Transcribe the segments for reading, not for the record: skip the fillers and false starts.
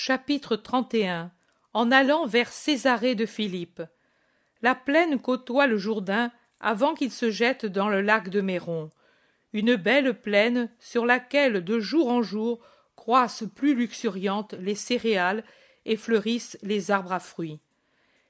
Chapitre 31. En allant vers Césarée de Philippe. La plaine côtoie le Jourdain avant qu'il se jette dans le lac de Méron. Une belle plaine sur laquelle de jour en jour croissent plus luxuriantes les céréales et fleurissent les arbres à fruits.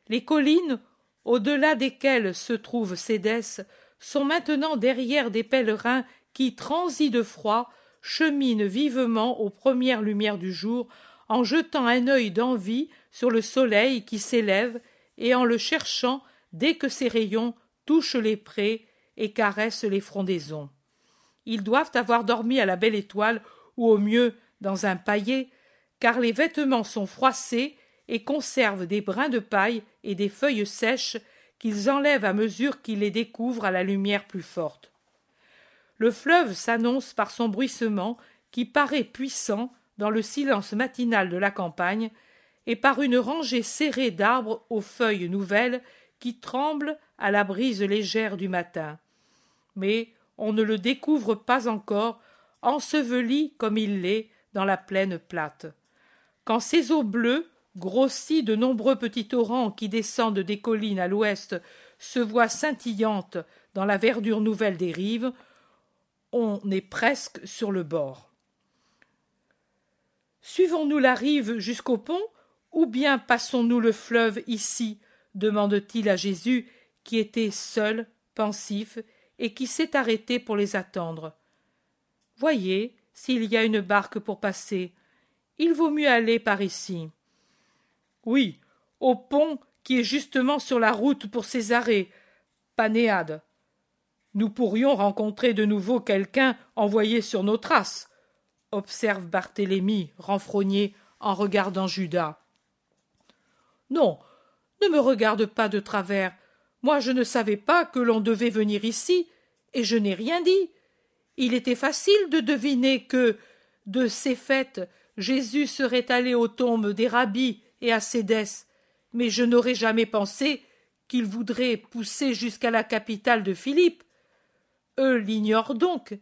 Les collines, au-delà desquelles se trouve Cédès, sont maintenant derrière des pèlerins qui, transis de froid, cheminent vivement aux premières lumières du jour, en jetant un œil d'envie sur le soleil qui s'élève et en le cherchant dès que ses rayons touchent les prés et caressent les frondaisons. Ils doivent avoir dormi à la belle étoile ou au mieux dans un paillet, car les vêtements sont froissés et conservent des brins de paille et des feuilles sèches qu'ils enlèvent à mesure qu'ils les découvrent à la lumière plus forte. Le fleuve s'annonce par son bruissement qui paraît puissant dans le silence matinal de la campagne, et par une rangée serrée d'arbres aux feuilles nouvelles qui tremblent à la brise légère du matin. Mais on ne le découvre pas encore, enseveli comme il l'est dans la plaine plate. Quand ces eaux bleues, grossies de nombreux petits torrents qui descendent des collines à l'ouest, se voient scintillantes dans la verdure nouvelle des rives, on est presque sur le bord. Suivons-nous la rive jusqu'au pont, ou bien passons-nous le fleuve ici, demande-t-il à Jésus, qui était seul, pensif, et qui s'est arrêté pour les attendre. Voyez s'il y a une barque pour passer. Il vaut mieux aller par ici. Oui, au pont qui est justement sur la route pour Césarée, Panéade. Nous pourrions rencontrer de nouveau quelqu'un envoyé sur nos traces, observe Barthélemy, renfrogné en regardant Judas. Non, ne me regarde pas de travers. Moi, je ne savais pas que l'on devait venir ici, et je n'ai rien dit. Il était facile de deviner que, de ces fêtes, Jésus serait allé aux tombes des rabbis et à Cédès, mais je n'aurais jamais pensé qu'il voudrait pousser jusqu'à la capitale de Philippe. Eux l'ignorent donc,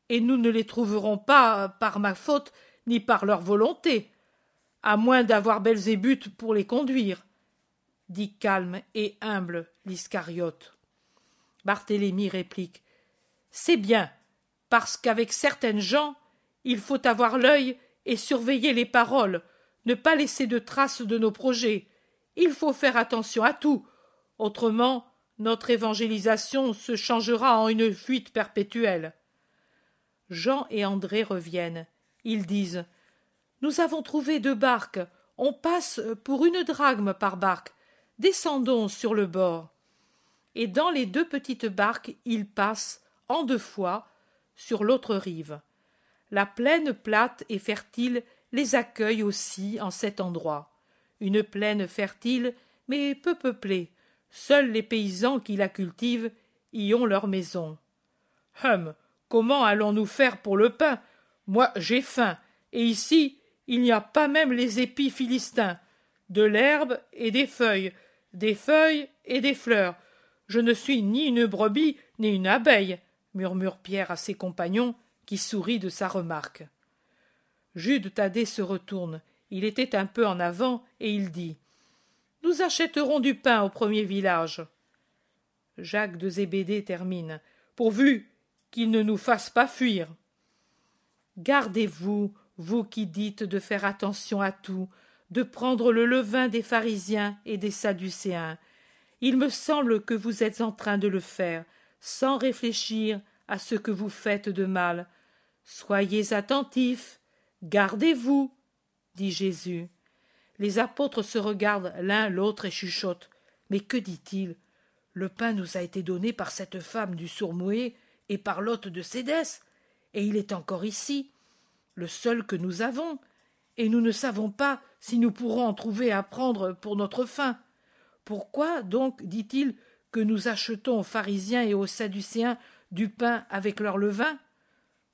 et nous ne les trouverons pas par ma faute ni par leur volonté, à moins d'avoir Belzébuth pour les conduire, dit calme et humble l'Iscariote. Barthélemy réplique. C'est bien, parce qu'avec certaines gens, il faut avoir l'œil et surveiller les paroles, ne pas laisser de traces de nos projets. Il faut faire attention à tout, autrement notre évangélisation se changera en une fuite perpétuelle. Jean et André reviennent. Ils disent « Nous avons trouvé 2 barques. On passe pour 1 drachme par barque. Descendons sur le bord. » Et dans les 2 petites barques, ils passent, en 2 fois, sur l'autre rive. La plaine plate et fertile les accueille aussi en cet endroit. Une plaine fertile, mais peu peuplée. Seuls les paysans qui la cultivent y ont leur maison. Comment allons-nous faire pour le pain? Moi, j'ai faim, et ici, il n'y a pas même les épis philistins. De l'herbe et des feuilles et des fleurs. Je ne suis ni une brebis, ni une abeille, murmure Pierre à ses compagnons, qui sourient de sa remarque. Jude Thaddée se retourne. Il était un peu en avant, et il dit « Nous achèterons du pain au premier village. » Jacques de Zébédée termine « Pourvu qu'il ne nous fasse pas fuir. » Gardez-vous, vous qui dites de faire attention à tout, de prendre le levain des pharisiens et des sadducéens. Il me semble que vous êtes en train de le faire, sans réfléchir à ce que vous faites de mal. Soyez attentifs, gardez-vous, dit Jésus. Les apôtres se regardent l'un l'autre et chuchotent. Mais que dit-il? Le pain nous a été donné par cette femme du Sourd-Muet et par l'hôte de Cédès, et il est encore ici, le seul que nous avons, et nous ne savons pas si nous pourrons en trouver à prendre pour notre faim. Pourquoi, donc, dit-il, que nous achetons aux pharisiens et aux sadducéens du pain avec leur levain?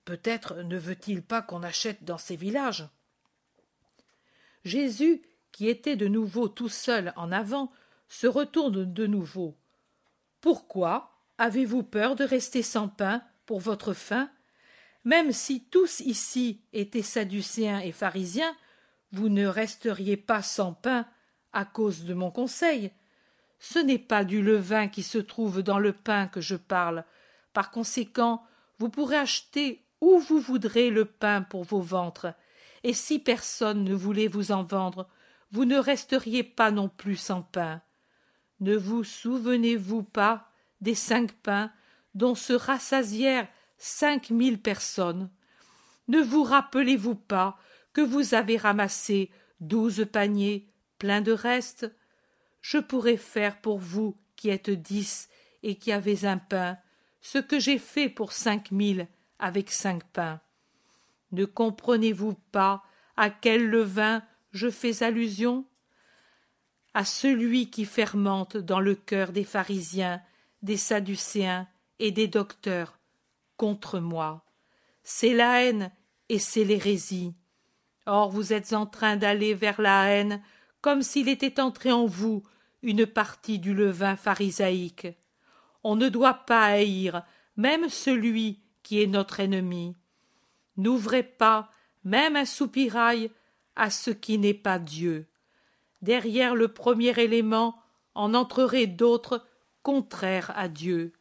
Peut-être ne veut-il pas qu'on achète dans ces villages. Jésus, qui était de nouveau tout seul en avant, se retourne de nouveau. Pourquoi avez-vous peur de rester sans pain pour votre faim? Même si tous ici étaient sadducéens et pharisiens, vous ne resteriez pas sans pain à cause de mon conseil. Ce n'est pas du levain qui se trouve dans le pain que je parle. Par conséquent, vous pourrez acheter où vous voudrez le pain pour vos ventres, et si personne ne voulait vous en vendre, vous ne resteriez pas non plus sans pain. Ne vous souvenez-vous pas des 5 pains dont se rassasièrent 5000 personnes? Ne vous rappelez-vous pas que vous avez ramassé 12 paniers pleins de restes? Je pourrais faire pour vous qui êtes 10 et qui avez un pain, ce que j'ai fait pour 5000 avec 5 pains. Ne comprenez-vous pas à quel levain je fais allusion? À celui qui fermente dans le cœur des pharisiens, des sadducéens et des docteurs contre moi. C'est la haine et c'est l'hérésie. Or vous êtes en train d'aller vers la haine comme s'il était entré en vous une partie du levain pharisaïque. On ne doit pas haïr même celui qui est notre ennemi. N'ouvrez pas même un soupirail à ce qui n'est pas Dieu. Derrière le premier élément en entreraient d'autres contraires à Dieu.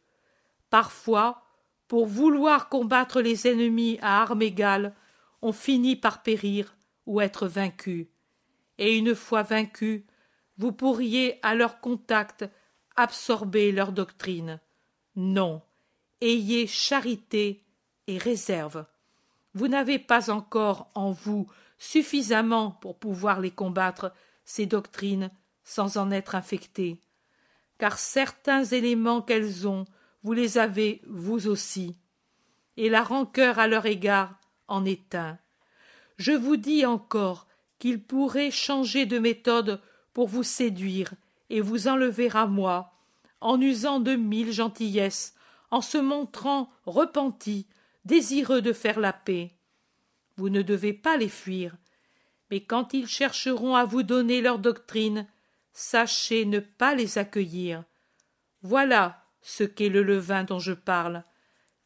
Parfois, pour vouloir combattre les ennemis à armes égales, on finit par périr ou être vaincu. Et une fois vaincu, vous pourriez à leur contact absorber leur doctrine. Non, ayez charité et réserve. Vous n'avez pas encore en vous suffisamment pour pouvoir les combattre, ces doctrines, sans en être infectés. Car certains éléments qu'elles ont, vous les avez vous aussi. Et la rancœur à leur égard en est un. Je vous dis encore qu'ils pourraient changer de méthode pour vous séduire et vous enlever à moi, en usant de 1000 gentillesses, en se montrant repentis, désireux de faire la paix. Vous ne devez pas les fuir, mais quand ils chercheront à vous donner leur doctrine, sachez ne pas les accueillir. Voilà ce qu'est le levain dont je parle,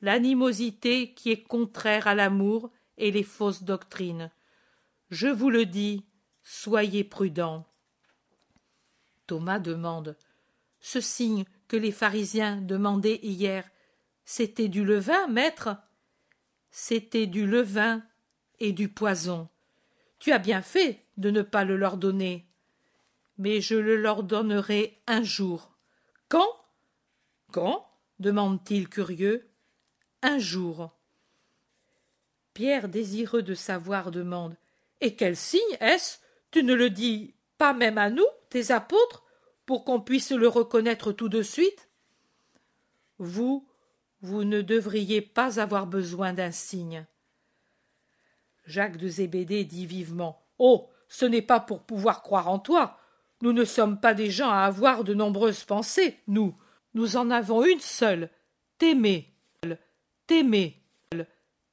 l'animosité qui est contraire à l'amour et les fausses doctrines. Je vous le dis, soyez prudents. Thomas demande: ce signe que les pharisiens demandaient hier, c'était du levain, maître? C'était du levain et du poison. Tu as bien fait de ne pas le leur donner. Mais je le leur donnerai un jour. Quand? Quand? Demande-t-il curieux. Un jour. Pierre, désireux de savoir, demande: et quel signe est-ce? Tu ne le dis pas même à nous, tes apôtres, pour qu'on puisse le reconnaître tout de suite? Vous ne devriez pas avoir besoin d'un signe. Jacques de Zébédée dit vivement: oh, ce n'est pas pour pouvoir croire en toi. Nous ne sommes pas des gens à avoir de nombreuses pensées, nous. Nous en avons une seule: t'aimer, t'aimer,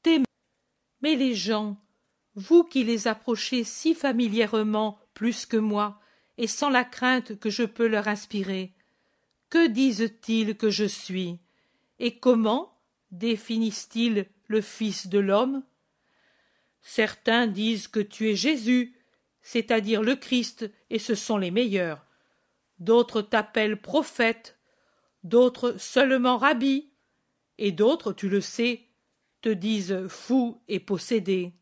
t'aimer. Mais les gens, vous qui les approchez si familièrement plus que moi, et sans la crainte que je peux leur inspirer, que disent-ils que je suis? Et comment définissent-ils le Fils de l'homme? Certains disent que tu es Jésus, c'est-à-dire le Christ, et ce sont les meilleurs. D'autres t'appellent prophète, d'autres seulement rabbi, et d'autres, tu le sais, te disent fou et possédé.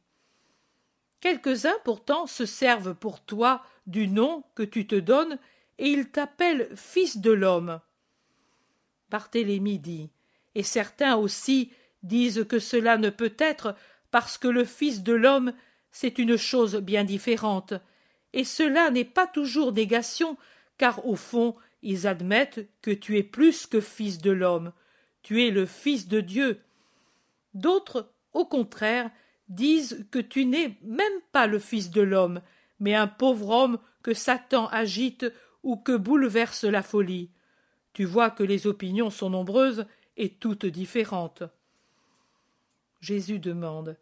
Quelques-uns pourtant se servent pour toi du nom que tu te donnes, et ils t'appellent Fils de l'homme. Barthélemy dit: et certains aussi disent que cela ne peut être, parce que le Fils de l'homme, c'est une chose bien différente, et cela n'est pas toujours négation, car au fond, ils admettent que tu es plus que Fils de l'homme, tu es le Fils de Dieu. D'autres, au contraire, disent que tu n'es même pas le Fils de l'homme, mais un pauvre homme que Satan agite ou que bouleverse la folie. Tu vois que les opinions sont nombreuses et toutes différentes. Jésus demande: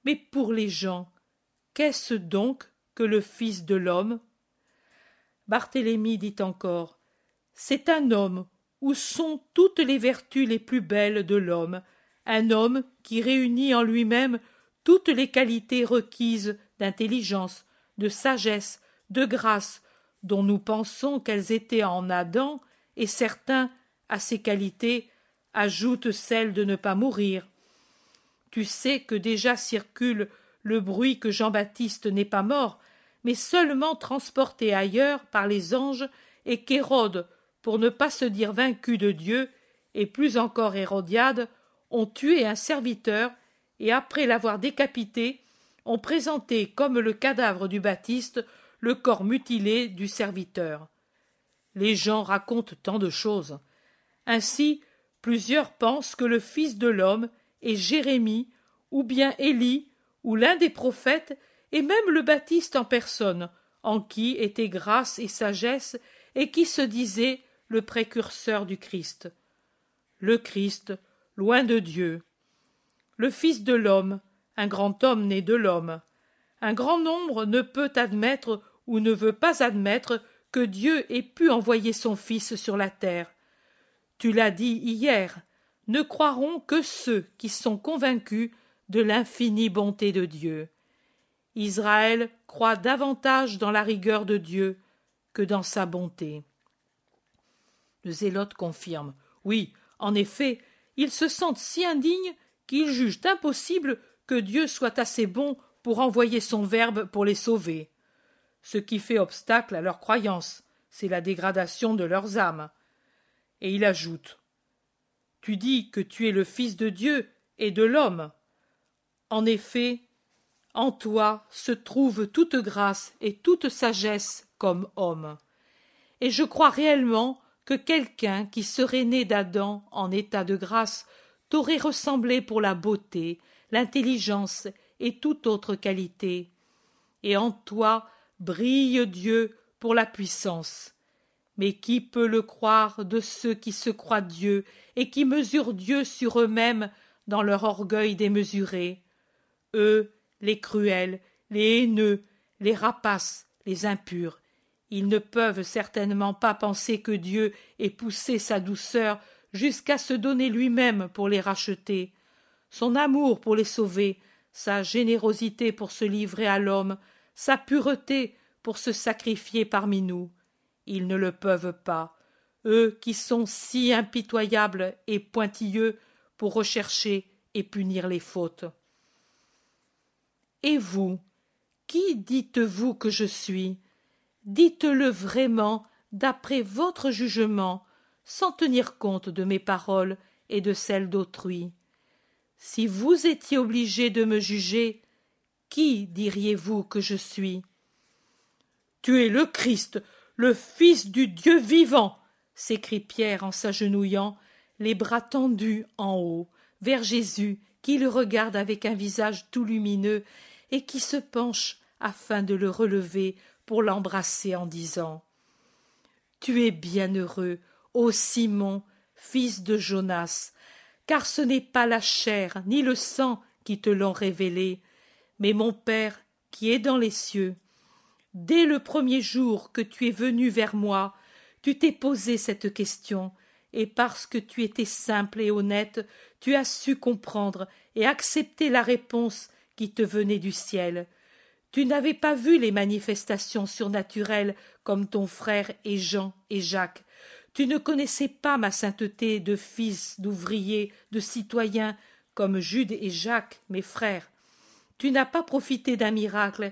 mais pour les gens, qu'est-ce donc que le Fils de l'homme? Barthélemy dit encore: c'est un homme où sont toutes les vertus les plus belles de l'homme, un homme qui réunit en lui-même toutes les qualités requises d'intelligence, de sagesse, de grâce, dont nous pensons qu'elles étaient en Adam, et certains, à ces qualités, ajoutent celle de ne pas mourir. Tu sais que déjà circule le bruit que Jean-Baptiste n'est pas mort, mais seulement transporté ailleurs par les anges, et qu'Hérode, pour ne pas se dire vaincu de Dieu, et plus encore Hérodiade, ont tué un serviteur, et après l'avoir décapité, ont présenté comme le cadavre du Baptiste le corps mutilé du serviteur. Les gens racontent tant de choses. Ainsi, plusieurs pensent que le Fils de l'homme est Jérémie, ou bien Élie, ou l'un des prophètes, et même le Baptiste en personne, en qui était grâce et sagesse, et qui se disait le précurseur du Christ. Le Christ, loin de Dieu. Le Fils de l'homme, un grand homme né de l'homme. Un grand nombre ne peut admettre ou ne veut pas admettre que Dieu ait pu envoyer son Fils sur la terre. Tu l'as dit hier, ne croiront que ceux qui sont convaincus de l'infinie bonté de Dieu. Israël croit davantage dans la rigueur de Dieu que dans sa bonté. Le zélote confirme. Oui, en effet, ils se sentent si indignes qu'ils jugent impossible que Dieu soit assez bon pour envoyer son Verbe pour les sauver. Ce qui fait obstacle à leur croyance, c'est la dégradation de leurs âmes. Et il ajoute. Tu dis que tu es le Fils de Dieu et de l'homme. En effet, en toi se trouve toute grâce et toute sagesse comme homme. Et je crois réellement que quelqu'un qui serait né d'Adam en état de grâce t'aurait ressemblé pour la beauté, l'intelligence et toute autre qualité. Et en toi brille Dieu pour la puissance. Mais qui peut le croire de ceux qui se croient Dieu et qui mesurent Dieu sur eux-mêmes dans leur orgueil démesuré? Eux, les cruels, les haineux, les rapaces, les impurs, ils ne peuvent certainement pas penser que Dieu ait poussé sa douceur jusqu'à se donner lui-même pour les racheter. Son amour pour les sauver, sa générosité pour se livrer à l'homme, sa pureté pour se sacrifier parmi nous. Ils ne le peuvent pas, eux qui sont si impitoyables et pointilleux pour rechercher et punir les fautes. Et vous, qui dites-vous que je suis? Dites-le vraiment d'après votre jugement, sans tenir compte de mes paroles et de celles d'autrui. Si vous étiez obligé de me juger, qui diriez-vous que je suis? Tu es le Christ, le Fils du Dieu vivant, s'écrie Pierre en s'agenouillant, les bras tendus en haut, vers Jésus, qui le regarde avec un visage tout lumineux et qui se penche afin de le relever pour l'embrasser en disant « Tu es bienheureux, ô Simon, fils de Jonas, car ce n'est pas la chair ni le sang qui te l'ont révélé, mais mon Père qui est dans les cieux. Dès le premier jour que tu es venu vers moi, tu t'es posé cette question, et parce que tu étais simple et honnête, tu as su comprendre et accepter la réponse qui te venait du ciel. Tu n'avais pas vu les manifestations surnaturelles comme ton frère et Jean et Jacques. Tu ne connaissais pas ma sainteté de fils, d'ouvrier, de citoyen, comme Jude et Jacques, mes frères. Tu n'as pas profité d'un miracle,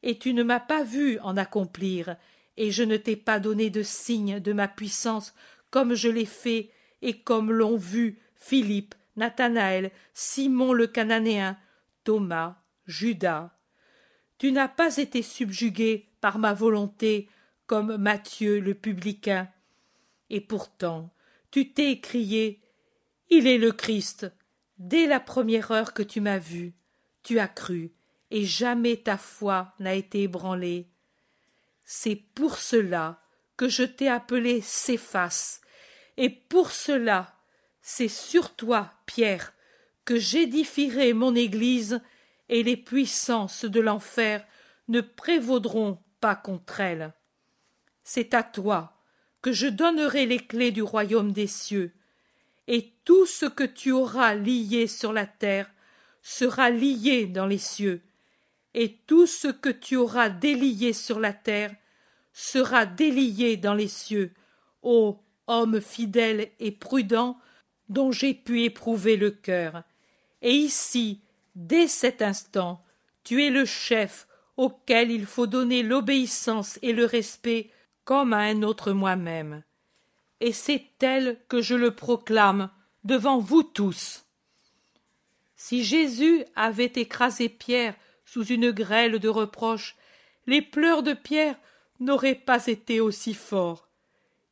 et tu ne m'as pas vu en accomplir, et je ne t'ai pas donné de signe de ma puissance comme je l'ai fait et comme l'ont vu Philippe, Nathanaël, Simon le Cananéen, Thomas, Judas. Tu n'as pas été subjugué par ma volonté comme Matthieu le publicain. Et pourtant, tu t'es écrié « Il est le Christ !» Dès la première heure que tu m'as vu, tu as cru, et jamais ta foi n'a été ébranlée. C'est pour cela que je t'ai appelé Céphas, et pour cela, c'est sur toi, Pierre, que j'édifierai mon Église, et les puissances de l'enfer ne prévaudront pas contre elle. C'est à toi que je donnerai les clés du royaume des cieux, et tout ce que tu auras lié sur la terre sera lié dans les cieux, et tout ce que tu auras délié sur la terre sera délié dans les cieux, ô homme fidèle et prudent dont j'ai pu éprouver le cœur. Et ici, dès cet instant, tu es le chef auquel il faut donner l'obéissance et le respect comme à un autre moi-même. Et c'est tel que je le proclame devant vous tous. Si Jésus avait écrasé Pierre sous une grêle de reproches, les pleurs de Pierre n'auraient pas été aussi forts.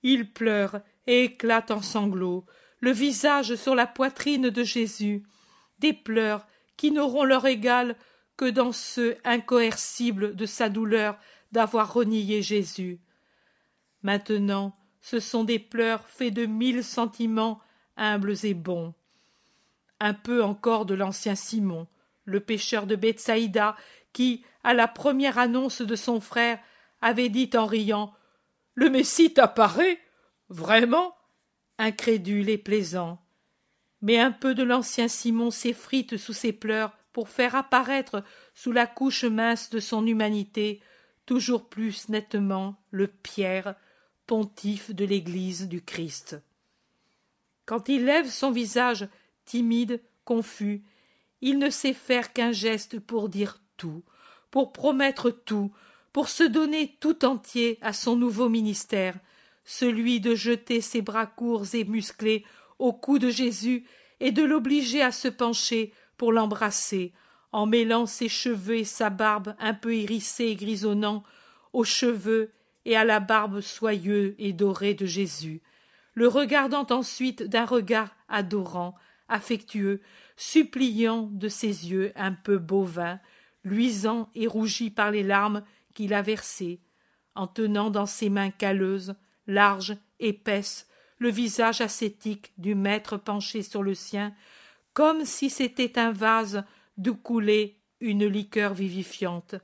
Il pleure et éclate en sanglots, le visage sur la poitrine de Jésus, des pleurs qui n'auront leur égal que dans ceux incoercibles de sa douleur d'avoir renié Jésus. Maintenant, ce sont des pleurs faits de 1000 sentiments humbles et bons. Un peu encore de l'ancien Simon, le pêcheur de Bethsaïda, qui, à la première annonce de son frère, avait dit en riant « Le Messie t'apparaît? Vraiment ?» incrédule et plaisant. Mais un peu de l'ancien Simon s'effrite sous ses pleurs pour faire apparaître sous la couche mince de son humanité toujours plus nettement le Pierre, pontife de l'Église du Christ. Quand il lève son visage timide, confus, il ne sait faire qu'un geste pour dire tout, pour promettre tout, pour se donner tout entier à son nouveau ministère, celui de jeter ses bras courts et musclés au cou de Jésus et de l'obliger à se pencher pour l'embrasser, en mêlant ses cheveux et sa barbe un peu hérissée et grisonnants aux cheveux et à la barbe soyeuse et dorée de Jésus, le regardant ensuite d'un regard adorant, affectueux, suppliant de ses yeux un peu bovins, luisants et rougis par les larmes qu'il a versées, en tenant dans ses mains calleuses, larges, épaisses, le visage ascétique du maître penché sur le sien, comme si c'était un vase d'où coulait une liqueur vivifiante.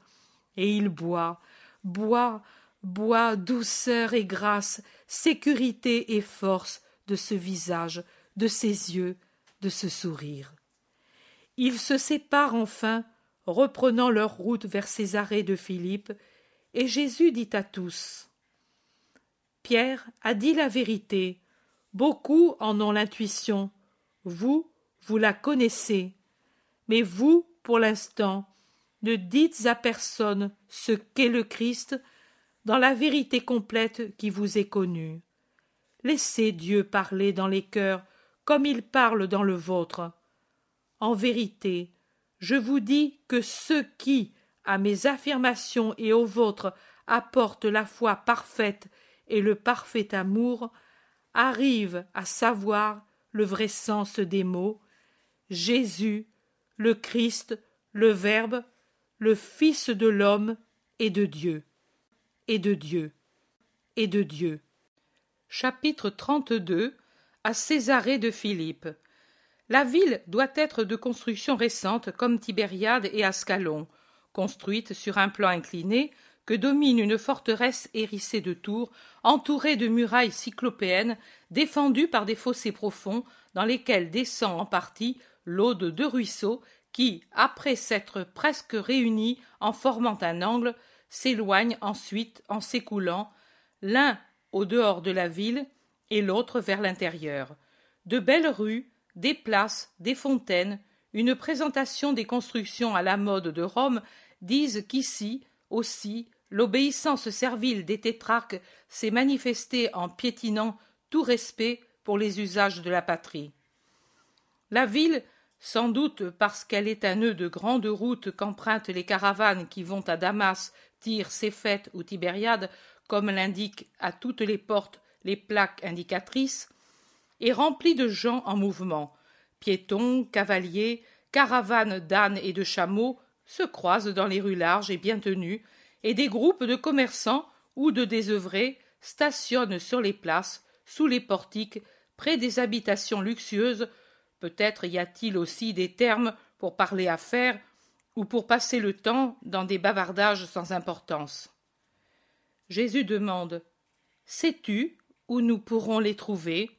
Et il boit, boit, boit douceur et grâce, sécurité et force de ce visage, de ces yeux, de ce sourire. Ils se séparent enfin, reprenant leur route vers Césarée de Philippe, et Jésus dit à tous « Pierre a dit la vérité, beaucoup en ont l'intuition, vous, vous la connaissez, mais vous, pour l'instant, ne dites à personne ce qu'est le Christ dans la vérité complète qui vous est connue. Laissez Dieu parler dans les cœurs comme il parle dans le vôtre. En vérité, je vous dis que ceux qui, à mes affirmations et aux vôtres, apportent la foi parfaite et le parfait amour, arrivent à savoir le vrai sens des mots « Jésus, le Christ, le Verbe, le Fils de l'homme et de Dieu, et de Dieu, et de Dieu. » Chapitre 32. À Césarée de Philippe. La ville doit être de construction récente comme Tibériade et Ascalon, construite sur un plan incliné que domine une forteresse hérissée de tours, entourée de murailles cyclopéennes, défendue par des fossés profonds dans lesquels descend en partie l'eau de 2 ruisseaux qui, après s'être presque réunis en formant un angle, s'éloignent ensuite en s'écoulant, l'un au dehors de la ville et l'autre vers l'intérieur. De belles rues, des places, des fontaines, une présentation des constructions à la mode de Rome disent qu'ici, aussi, l'obéissance servile des tétrarques s'est manifestée en piétinant tout respect pour les usages de la patrie. La ville, sans doute parce qu'elle est un nœud de grande route qu'empruntent les caravanes qui vont à Damas, Tyr, Séphète ou Tibériade, comme l'indiquent à toutes les portes les plaques indicatrices, est remplie de gens en mouvement. Piétons, cavaliers, caravanes d'ânes et de chameaux se croisent dans les rues larges et bien tenues, et des groupes de commerçants ou de désœuvrés stationnent sur les places, sous les portiques, près des habitations luxueuses. Peut-être y a-t-il aussi des termes pour parler affaires ou pour passer le temps dans des bavardages sans importance. Jésus demande « Sais-tu où nous pourrons les trouver ?»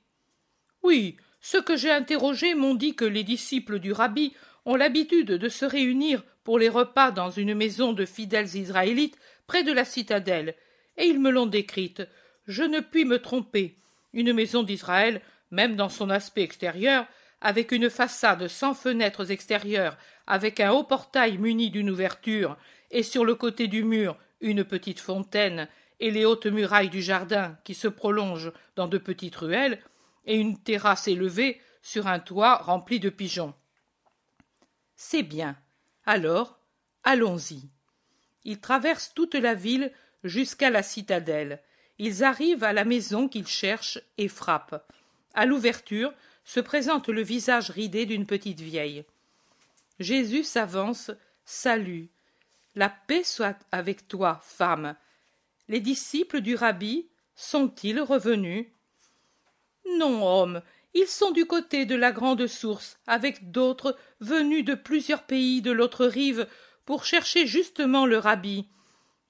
Oui, ceux que j'ai interrogés m'ont dit que les disciples du Rabbi ont l'habitude de se réunir pour les repas dans une maison de fidèles Israélites près de la citadelle, et ils me l'ont décrite. Je ne puis me tromper. Une maison d'Israël, même dans son aspect extérieur, avec une façade sans fenêtres extérieures, avec un haut portail muni d'une ouverture, et sur le côté du mur une petite fontaine, et les hautes murailles du jardin qui se prolongent dans de petites ruelles, et une terrasse élevée sur un toit rempli de pigeons. C'est bien. Alors, allons-y. Ils traversent toute la ville jusqu'à la citadelle. Ils arrivent à la maison qu'ils cherchent et frappent. À l'ouverture se présente le visage ridé d'une petite vieille. Jésus s'avance, salue. La paix soit avec toi, femme. Les disciples du rabbi sont-ils revenus? Non, homme, ils sont du côté de la grande source, avec d'autres venus de plusieurs pays de l'autre rive pour chercher justement le rabbi.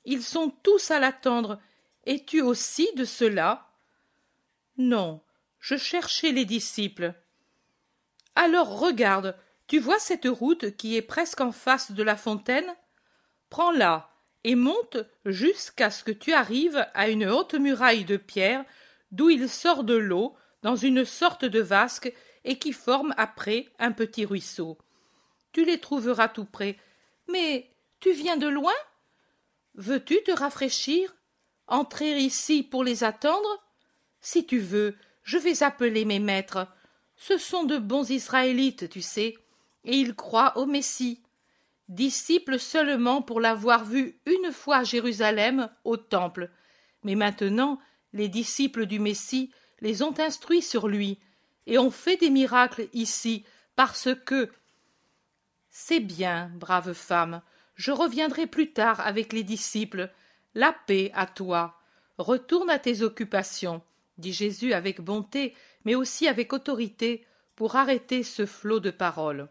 Ils sont tous à l'attendre. Es-tu aussi de ceux-là? Non, je cherchais les disciples. Alors regarde, tu vois cette route qui est presque en face de la fontaine? Prends-la et monte jusqu'à ce que tu arrives à une haute muraille de pierre d'où il sort de l'eau dans une sorte de vasque et qui forme après un petit ruisseau. Tu les trouveras tout près. Mais tu viens de loin? Veux-tu te rafraîchir? Entrer ici pour les attendre? Si tu veux, je vais appeler mes maîtres. Ce sont de bons Israélites, tu sais, et ils croient au Messie. Disciples seulement pour l'avoir vu une fois à Jérusalem, au temple. Mais maintenant, les disciples du Messie les ont instruits sur lui, et ont fait des miracles ici, parce que... C'est bien, brave femme, je reviendrai plus tard avec les disciples. La paix à toi. Retourne à tes occupations, dit Jésus avec bonté, mais aussi avec autorité, pour arrêter ce flot de paroles.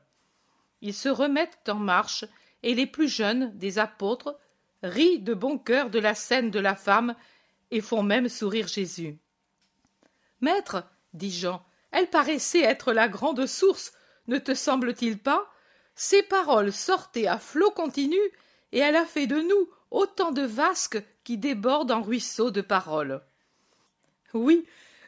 Ils se remettent en marche, et les plus jeunes des apôtres rient de bon cœur de la scène de la femme, et font même sourire Jésus. Maître, dit Jean, elle paraissait être la grande source, ne te semble-t-il pas? Ces paroles sortaient à flot continu, et elle a fait de nous autant de vasques qui débordent en ruisseaux de paroles. Oui,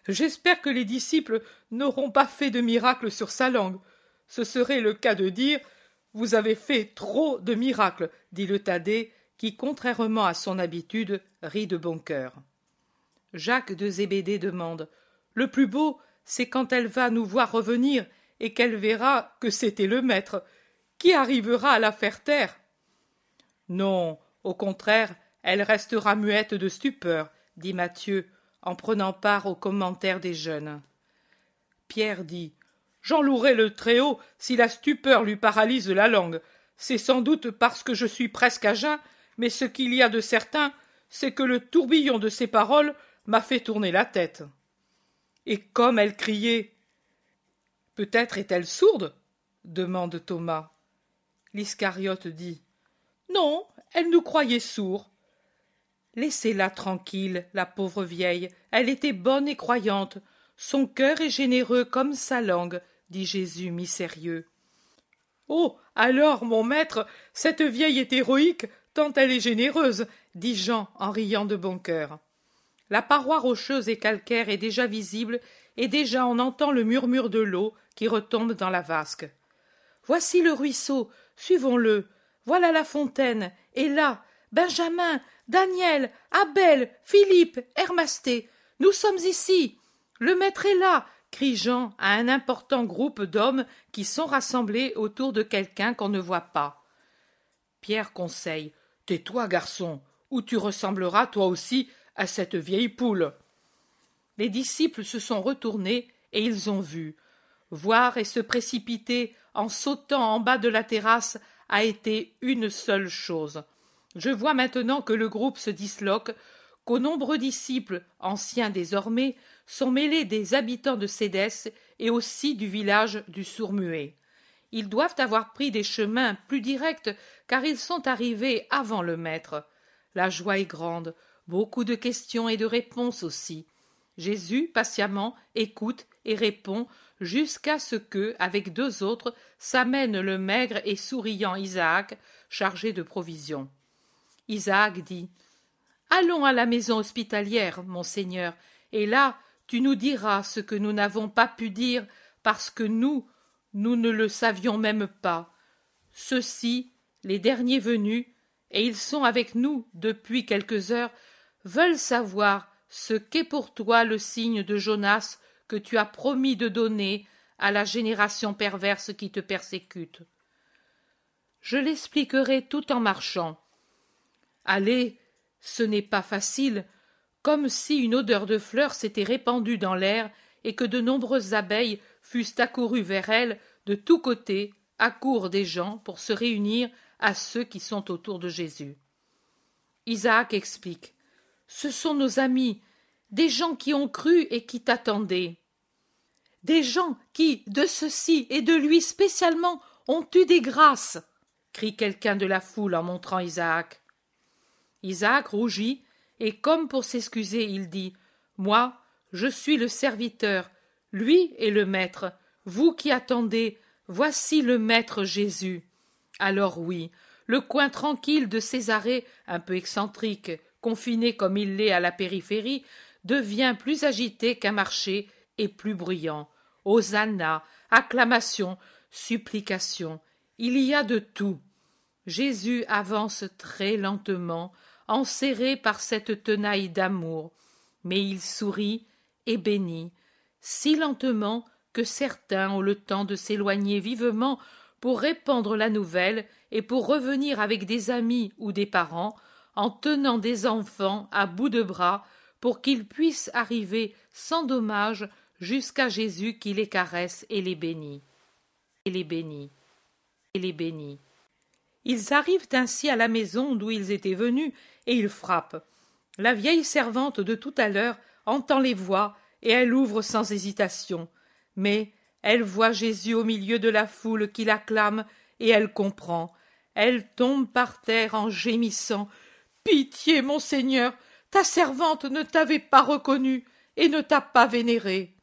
j'espère que les disciples n'auront pas fait de miracle sur sa langue. Ce serait le cas de dire « Vous avez fait trop de miracles », dit le Thaddée, qui, contrairement à son habitude, rit de bon cœur. Jacques de Zébédée demande « Le plus beau, c'est quand elle va nous voir revenir et qu'elle verra que c'était le maître. Qui arrivera à la faire taire ?» Non, au contraire, elle restera muette de stupeur, dit Matthieu, en prenant part aux commentaires des jeunes. Pierre dit « J'en louerai le Très-Haut si la stupeur lui paralyse la langue. C'est sans doute parce que je suis presque à jeun, mais ce qu'il y a de certain, c'est que le tourbillon de ses paroles m'a fait tourner la tête. » Et comme elle criait « Peut-être est-elle sourde ?» demande Thomas. L'Iscariote dit « Non, elle nous croyait sourds. » Laissez-la tranquille, la pauvre vieille, elle était bonne et croyante. Son cœur est généreux comme sa langue, dit Jésus mi-sérieux. Oh, alors, mon maître, cette vieille est héroïque, tant elle est généreuse, dit Jean en riant de bon cœur. La paroi rocheuse et calcaire est déjà visible, et déjà on entend le murmure de l'eau qui retombe dans la vasque. Voici le ruisseau, suivons-le. Voilà la fontaine, et là, Benjamin, Daniel, Abel, Philippe, Hermasté, nous sommes ici. Le maître est là, crie Jean à un important groupe d'hommes qui sont rassemblés autour de quelqu'un qu'on ne voit pas. Pierre conseille « Tais-toi, garçon, ou tu ressembleras toi aussi à cette vieille poule. » Les disciples se sont retournés et ils ont vu. Voir et se précipiter en sautant en bas de la terrasse a été une seule chose. Je vois maintenant que le groupe se disloque, qu'aux nombreux disciples, anciens désormais, sont mêlés des habitants de Sédès et aussi du village du Sourd-Muet. Ils doivent avoir pris des chemins plus directs, car ils sont arrivés avant le maître. La joie est grande, beaucoup de questions et de réponses aussi. Jésus, patiemment, écoute et répond jusqu'à ce que, avec deux autres, s'amène le maigre et souriant Isaac, chargé de provisions. Isaac dit « Allons à la maison hospitalière, mon Seigneur, et là tu nous diras ce que nous n'avons pas pu dire parce que nous ne le savions même pas. Ceux-ci, les derniers venus, et ils sont avec nous depuis quelques heures, veulent savoir ce qu'est pour toi le signe de Jonas que tu as promis de donner à la génération perverse qui te persécute. Je l'expliquerai tout en marchant. Allez, ce n'est pas facile, comme si une odeur de fleurs s'était répandue dans l'air et que de nombreuses abeilles fussent accourues vers elle de tous côtés, accourent des gens pour se réunir à ceux qui sont autour de Jésus. Isaac explique. Ce sont nos amis, des gens qui ont cru et qui t'attendaient. Des gens qui, de ceci et de lui spécialement, ont eu des grâces, crie quelqu'un de la foule en montrant Isaac. Isaac rougit, et comme pour s'excuser, il dit « Moi, je suis le serviteur, lui est le maître. Vous qui attendez, voici le maître Jésus. » Alors oui, le coin tranquille de Césarée, un peu excentrique, confiné comme il l'est à la périphérie, devient plus agité qu'un marché et plus bruyant. Hosanna, acclamations, supplications, il y a de tout. Jésus avance très lentement, enserré par cette tenaille d'amour, mais il sourit et bénit, si lentement que certains ont le temps de s'éloigner vivement pour répandre la nouvelle et pour revenir avec des amis ou des parents, en tenant des enfants à bout de bras pour qu'ils puissent arriver sans dommage jusqu'à Jésus qui les caresse et les bénit. Et les bénit. Et les bénit. Ils arrivent ainsi à la maison d'où ils étaient venus, et ils frappent. La vieille servante de tout à l'heure entend les voix, et elle ouvre sans hésitation. Mais elle voit Jésus au milieu de la foule qui l'acclame, et elle comprend. Elle tombe par terre en gémissant. « Pitié, mon Seigneur, ta servante ne t'avait pas reconnu et ne t'a pas vénéré. »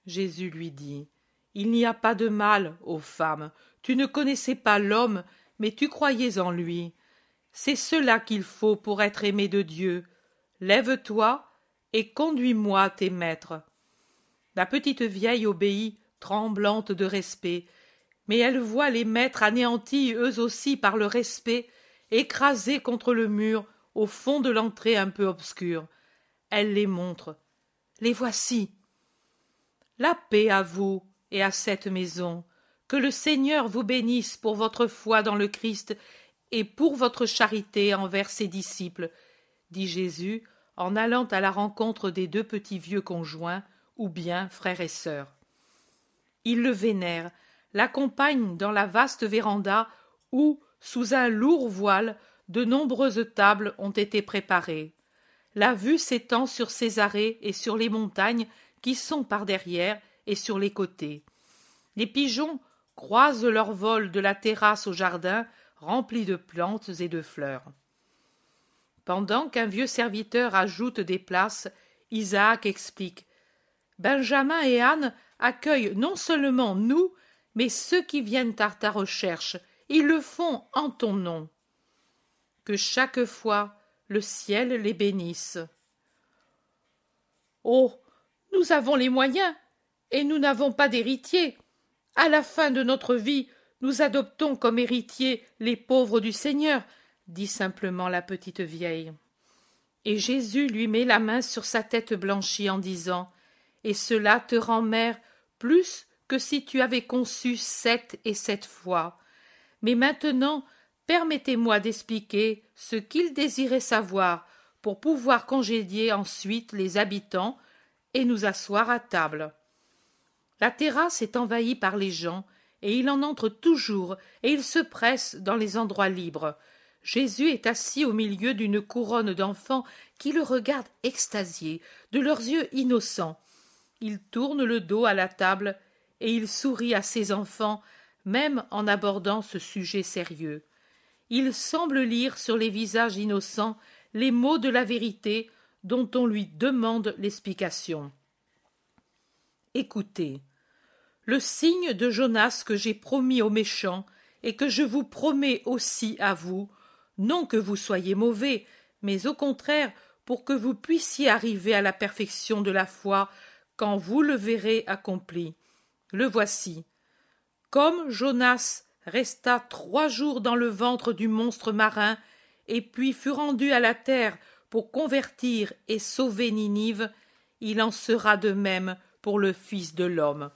Jésus lui dit « Il n'y a pas de mal, ô femme, tu ne connaissais pas l'homme, mais tu croyais en lui. C'est cela qu'il faut pour être aimé de Dieu. Lève-toi et conduis-moi tes maîtres. » La petite vieille obéit, tremblante de respect, mais elle voit les maîtres anéantis eux aussi par le respect, écrasés contre le mur, au fond de l'entrée un peu obscure. Elle les montre. Les voici. La paix à vous et à cette maison. Que le Seigneur vous bénisse pour votre foi dans le Christ et pour votre charité envers ses disciples, dit Jésus en allant à la rencontre des deux petits vieux conjoints, ou bien frères et sœurs. Il le vénère, l'accompagne dans la vaste véranda où, sous un lourd voile, de nombreuses tables ont été préparées. La vue s'étend sur Césarée et sur les montagnes qui sont par derrière et sur les côtés. Les pigeons croisent leur vol de la terrasse au jardin rempli de plantes et de fleurs. Pendant qu'un vieux serviteur ajoute des places, Isaac explique « Benjamin et Anne accueillent non seulement nous, mais ceux qui viennent à ta recherche. Ils le font en ton nom. Que chaque fois le ciel les bénisse. » Oh, nous avons les moyens, et nous n'avons pas d'héritier. À la fin de notre vie, nous adoptons comme héritiers les pauvres du Seigneur, dit simplement la petite vieille. Et Jésus lui met la main sur sa tête blanchie en disant « Et cela te rend mère plus que si tu avais conçu 7 et 7 fois. Mais maintenant, permettez-moi d'expliquer ce qu'il désirait savoir pour pouvoir congédier ensuite les habitants et nous asseoir à table. » La terrasse est envahie par les gens, et il en entre toujours, et il se presse dans les endroits libres. Jésus est assis au milieu d'une couronne d'enfants qui le regardent extasiés, de leurs yeux innocents. Il tourne le dos à la table, et il sourit à ses enfants, même en abordant ce sujet sérieux. Il semble lire sur les visages innocents les mots de la vérité dont on lui demande l'explication. Écoutez, le signe de Jonas que j'ai promis aux méchants et que je vous promets aussi à vous, non que vous soyez mauvais, mais au contraire pour que vous puissiez arriver à la perfection de la foi quand vous le verrez accompli. Le voici. Comme Jonas resta 3 jours dans le ventre du monstre marin, et puis fut rendu à la terre pour convertir et sauver Ninive, il en sera de même pour le Fils de l'homme.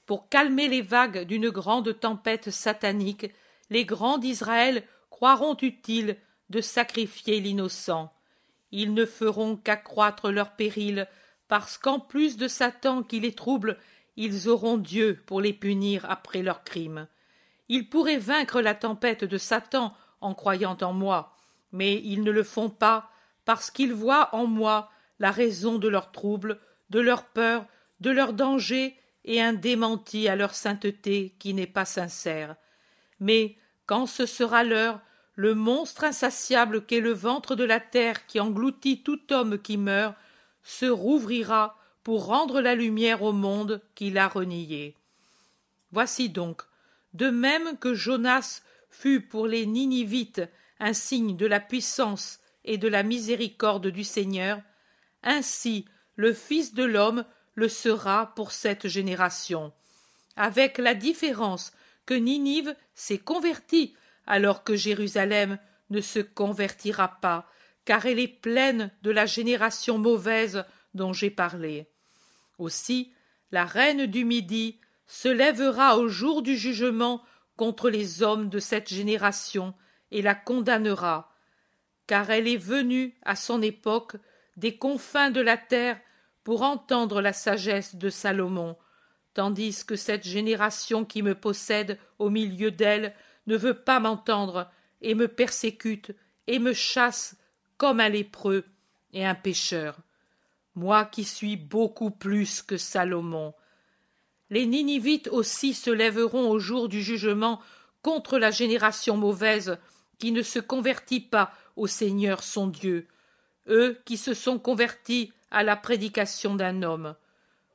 Pour calmer les vagues d'une grande tempête satanique, les grands d'Israël croiront utile de sacrifier l'innocent. Ils ne feront qu'accroître leur péril, parce qu'en plus de Satan qui les trouble, ils auront Dieu pour les punir après leurs crimes. Ils pourraient vaincre la tempête de Satan en croyant en moi, mais ils ne le font pas parce qu'ils voient en moi la raison de leurs troubles, de leurs peurs, de leurs dangers et un démenti à leur sainteté qui n'est pas sincère. Mais quand ce sera l'heure, le monstre insatiable qu'est le ventre de la terre qui engloutit tout homme qui meurt se rouvrira pour rendre la lumière au monde qu'il a renié. Voici donc, de même que Jonas fut pour les Ninivites un signe de la puissance et de la miséricorde du Seigneur, ainsi le Fils de l'homme le sera pour cette génération, avec la différence que Ninive s'est convertie alors que Jérusalem ne se convertira pas, car elle est pleine de la génération mauvaise dont j'ai parlé. Aussi, la reine du Midi se lèvera au jour du jugement contre les hommes de cette génération et la condamnera, car elle est venue à son époque des confins de la terre pour entendre la sagesse de Salomon, tandis que cette génération qui me possède au milieu d'elle ne veut pas m'entendre et me persécute et me chasse comme un lépreux et un pécheur. Moi qui suis beaucoup plus que Salomon. Les Ninivites aussi se lèveront au jour du jugement contre la génération mauvaise qui ne se convertit pas au Seigneur son Dieu, eux qui se sont convertis à la prédication d'un homme.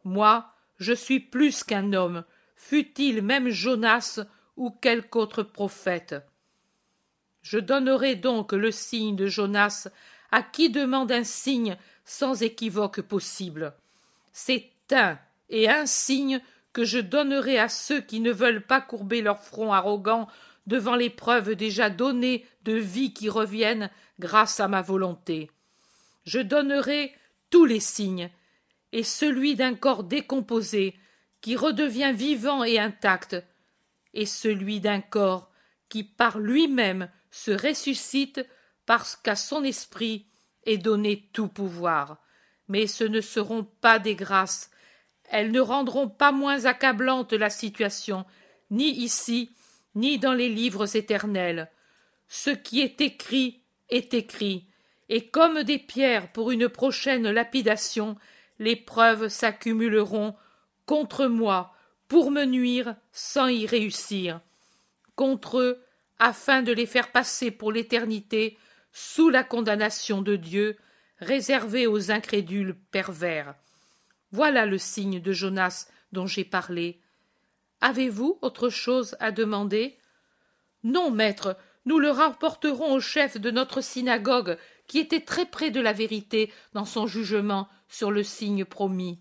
Moi, je suis plus qu'un homme, fût-il même Jonas ou quelque autre prophète. Je donnerai donc le signe de Jonas à qui demande un signe sans équivoque possible. C'est un signe que je donnerai à ceux qui ne veulent pas courber leur front arrogant devant les preuves déjà données de vie qui reviennent grâce à ma volonté. Je donnerai tous les signes, et celui d'un corps décomposé qui redevient vivant et intact, et celui d'un corps qui par lui-même se ressuscite parce qu'à son esprit est donné tout pouvoir. Mais ce ne seront pas des grâces, elles ne rendront pas moins accablante la situation, ni ici, ni dans les livres éternels. Ce qui est écrit, et comme des pierres pour une prochaine lapidation, les preuves s'accumuleront contre moi, pour me nuire sans y réussir, contre eux, afin de les faire passer pour l'éternité sous la condamnation de Dieu, réservée aux incrédules pervers. Voilà le signe de Jonas dont j'ai parlé. Avez-vous autre chose à demander? Non, maître, nous le rapporterons au chef de notre synagogue, qui était très près de la vérité dans son jugement sur le signe promis.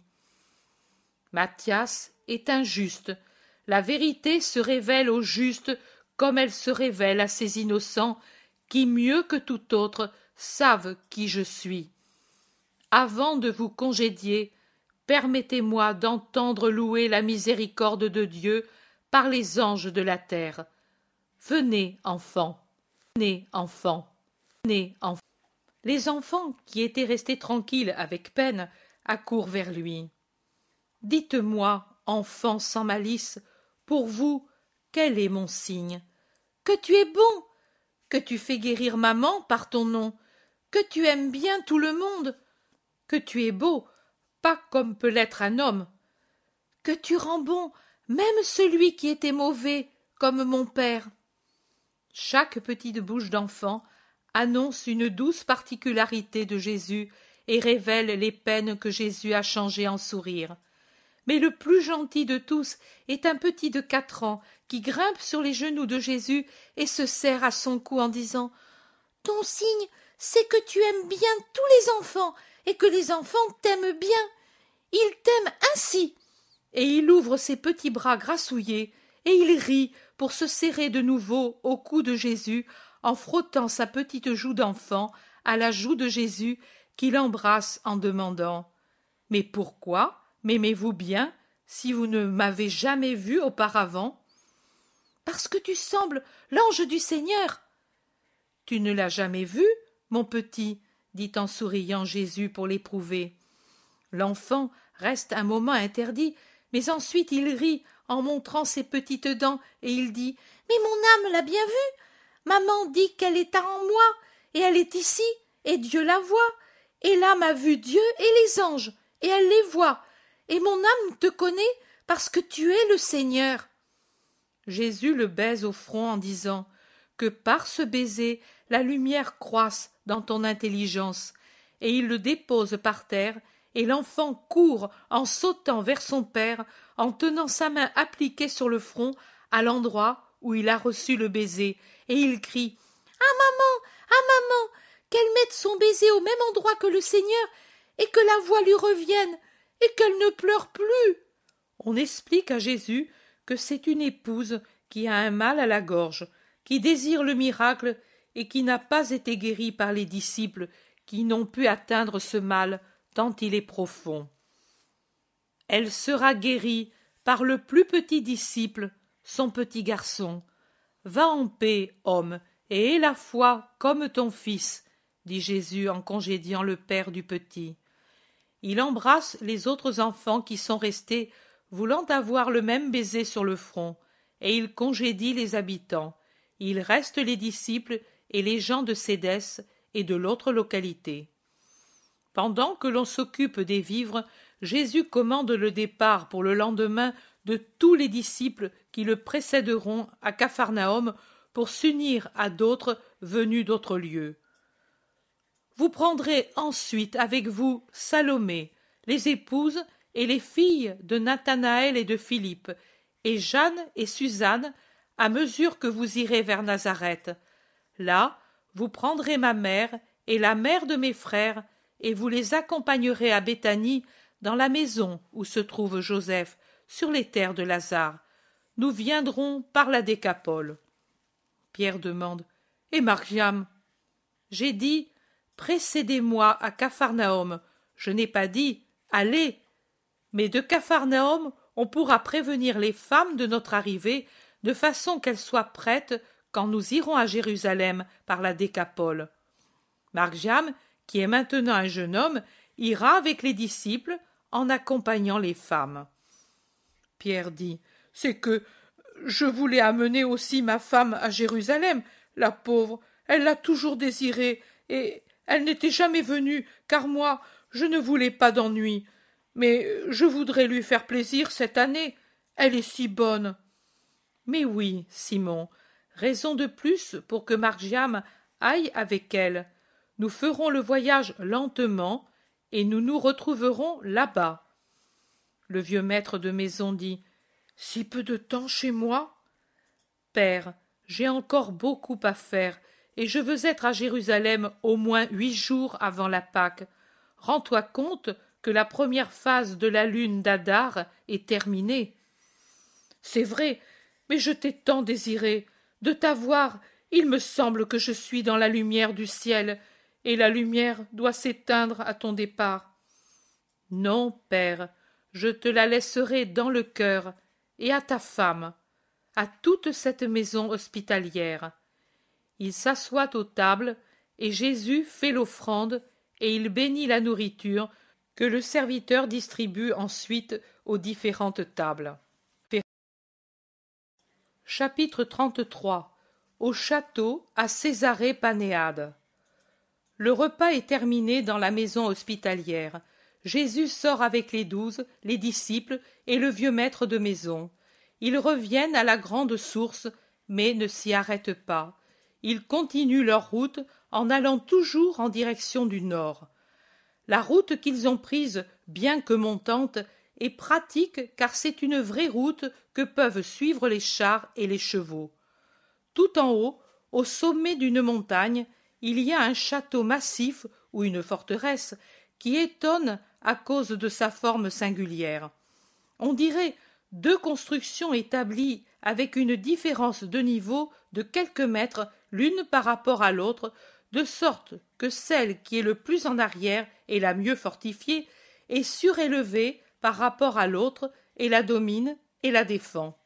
Matthias est injuste. La vérité se révèle aux justes comme elle se révèle à ces innocents qui, mieux que tout autre, savent qui je suis. Avant de vous congédier, permettez-moi d'entendre louer la miséricorde de Dieu par les anges de la terre. Venez, enfants, venez, enfants, venez, enfants. Les enfants, qui étaient restés tranquilles avec peine, accourent vers lui. Dites-moi, enfants sans malice, pour vous, quel est mon signe? Que tu es bon, que tu fais guérir maman par ton nom, que tu aimes bien tout le monde, que tu es beau, pas comme peut l'être un homme, que tu rends bon même celui qui était mauvais, comme mon père. Chaque petite bouche d'enfant annonce une douce particularité de Jésus et révèle les peines que Jésus a changées en sourires. Mais le plus gentil de tous est un petit de 4 ans qui grimpe sur les genoux de Jésus et se serre à son cou en disant « Ton signe, c'est que tu aimes bien tous les enfants et que les enfants t'aiment bien. Ils t'aiment ainsi. » Et il ouvre ses petits bras grassouillés et il rit pour se serrer de nouveau au cou de Jésus en frottant sa petite joue d'enfant à la joue de Jésus qu'il embrasse en demandant « Mais pourquoi m'aimez-vous bien si vous ne m'avez jamais vu auparavant ?»« Parce que tu sembles l'ange du Seigneur. »« Tu ne l'as jamais vu, mon petit ?» dit en souriant Jésus pour l'éprouver. L'enfant reste un moment interdit, mais ensuite il rit en montrant ses petites dents et il dit « Mais mon âme l'a bien vue. Maman dit qu'elle est en moi, et elle est ici, et Dieu la voit. Et l'âme a vu Dieu et les anges, et elle les voit. Et mon âme te connaît parce que tu es le Seigneur. » Jésus le baise au front en disant que par ce baiser la lumière croisse dans ton intelligence, et il le dépose par terre, et l'enfant court en sautant vers son père, en tenant sa main appliquée sur le front à l'endroit où il a reçu le baiser, et il crie « Ah maman, qu'elle mette son baiser au même endroit que le Seigneur, et que la voix lui revienne, et qu'elle ne pleure plus. » On explique à Jésus que c'est une épouse qui a un mal à la gorge, qui désire le miracle et qui n'a pas été guérie par les disciples qui n'ont pu atteindre ce mal tant il est profond. Elle sera guérie par le plus petit disciple, son petit garçon. Va en paix, homme, et aie la foi comme ton fils, dit Jésus en congédiant le père du petit. Il embrasse les autres enfants qui sont restés, voulant avoir le même baiser sur le front, et il congédie les habitants. Il reste les disciples et les gens de Cédès et de l'autre localité. Pendant que l'on s'occupe des vivres, Jésus commande le départ pour le lendemain de tous les disciples qui le précéderont à Capharnaüm pour s'unir à d'autres venus d'autres lieux. Vous prendrez ensuite avec vous Salomé, les épouses et les filles de Nathanaël et de Philippe, et Jeanne et Suzanne, à mesure que vous irez vers Nazareth. Là, vous prendrez ma mère et la mère de mes frères, et vous les accompagnerez à Béthanie, dans la maison où se trouve Joseph, sur les terres de Lazare. Nous viendrons par la Décapole. Pierre demande « Et Mariam ?» J'ai dit « Précédez-moi à Capharnaüm ». Je n'ai pas dit « Allez ». Mais de Capharnaüm, on pourra prévenir les femmes de notre arrivée, de façon qu'elles soient prêtes quand nous irons à Jérusalem par la Décapole. Mariam, qui est maintenant un jeune homme, ira avec les disciples en accompagnant les femmes. Pierre dit « C'est que je voulais amener aussi ma femme à Jérusalem. La pauvre, elle l'a toujours désirée, et elle n'était jamais venue, car moi, je ne voulais pas d'ennui. Mais je voudrais lui faire plaisir cette année. Elle est si bonne. » Mais oui, Simon, raison de plus pour que Mariam aille avec elle. Nous ferons le voyage lentement, et nous nous retrouverons là-bas. Le vieux maître de maison dit « Si peu de temps chez moi ?» Père, j'ai encore beaucoup à faire, et je veux être à Jérusalem au moins 8 jours avant la Pâque. Rends-toi compte que la première phase de la lune d'Adar est terminée. C'est vrai, mais je t'ai tant désiré. De t'avoir, il me semble que je suis dans la lumière du ciel, et la lumière doit s'éteindre à ton départ. Non, père, je te la laisserai dans le cœur, et à ta femme, à toute cette maison hospitalière. Il s'assoit aux tables, et Jésus fait l'offrande, et il bénit la nourriture que le serviteur distribue ensuite aux différentes tables. Chapitre 33. Au château à Césarée-Panéade. Le repas est terminé dans la maison hospitalière. Jésus sort avec les 12, les disciples et le vieux maître de maison. Ils reviennent à la grande source, mais ne s'y arrêtent pas. Ils continuent leur route en allant toujours en direction du nord. La route qu'ils ont prise, bien que montante, est pratique car c'est une vraie route que peuvent suivre les chars et les chevaux. Tout en haut, au sommet d'une montagne, il y a un château massif ou une forteresse qui étonne à cause de sa forme singulière. On dirait deux constructions établies avec une différence de niveau de quelques mètres l'une par rapport à l'autre, de sorte que celle qui est le plus en arrière et la mieux fortifiée est surélevée par rapport à l'autre et la domine et la défend.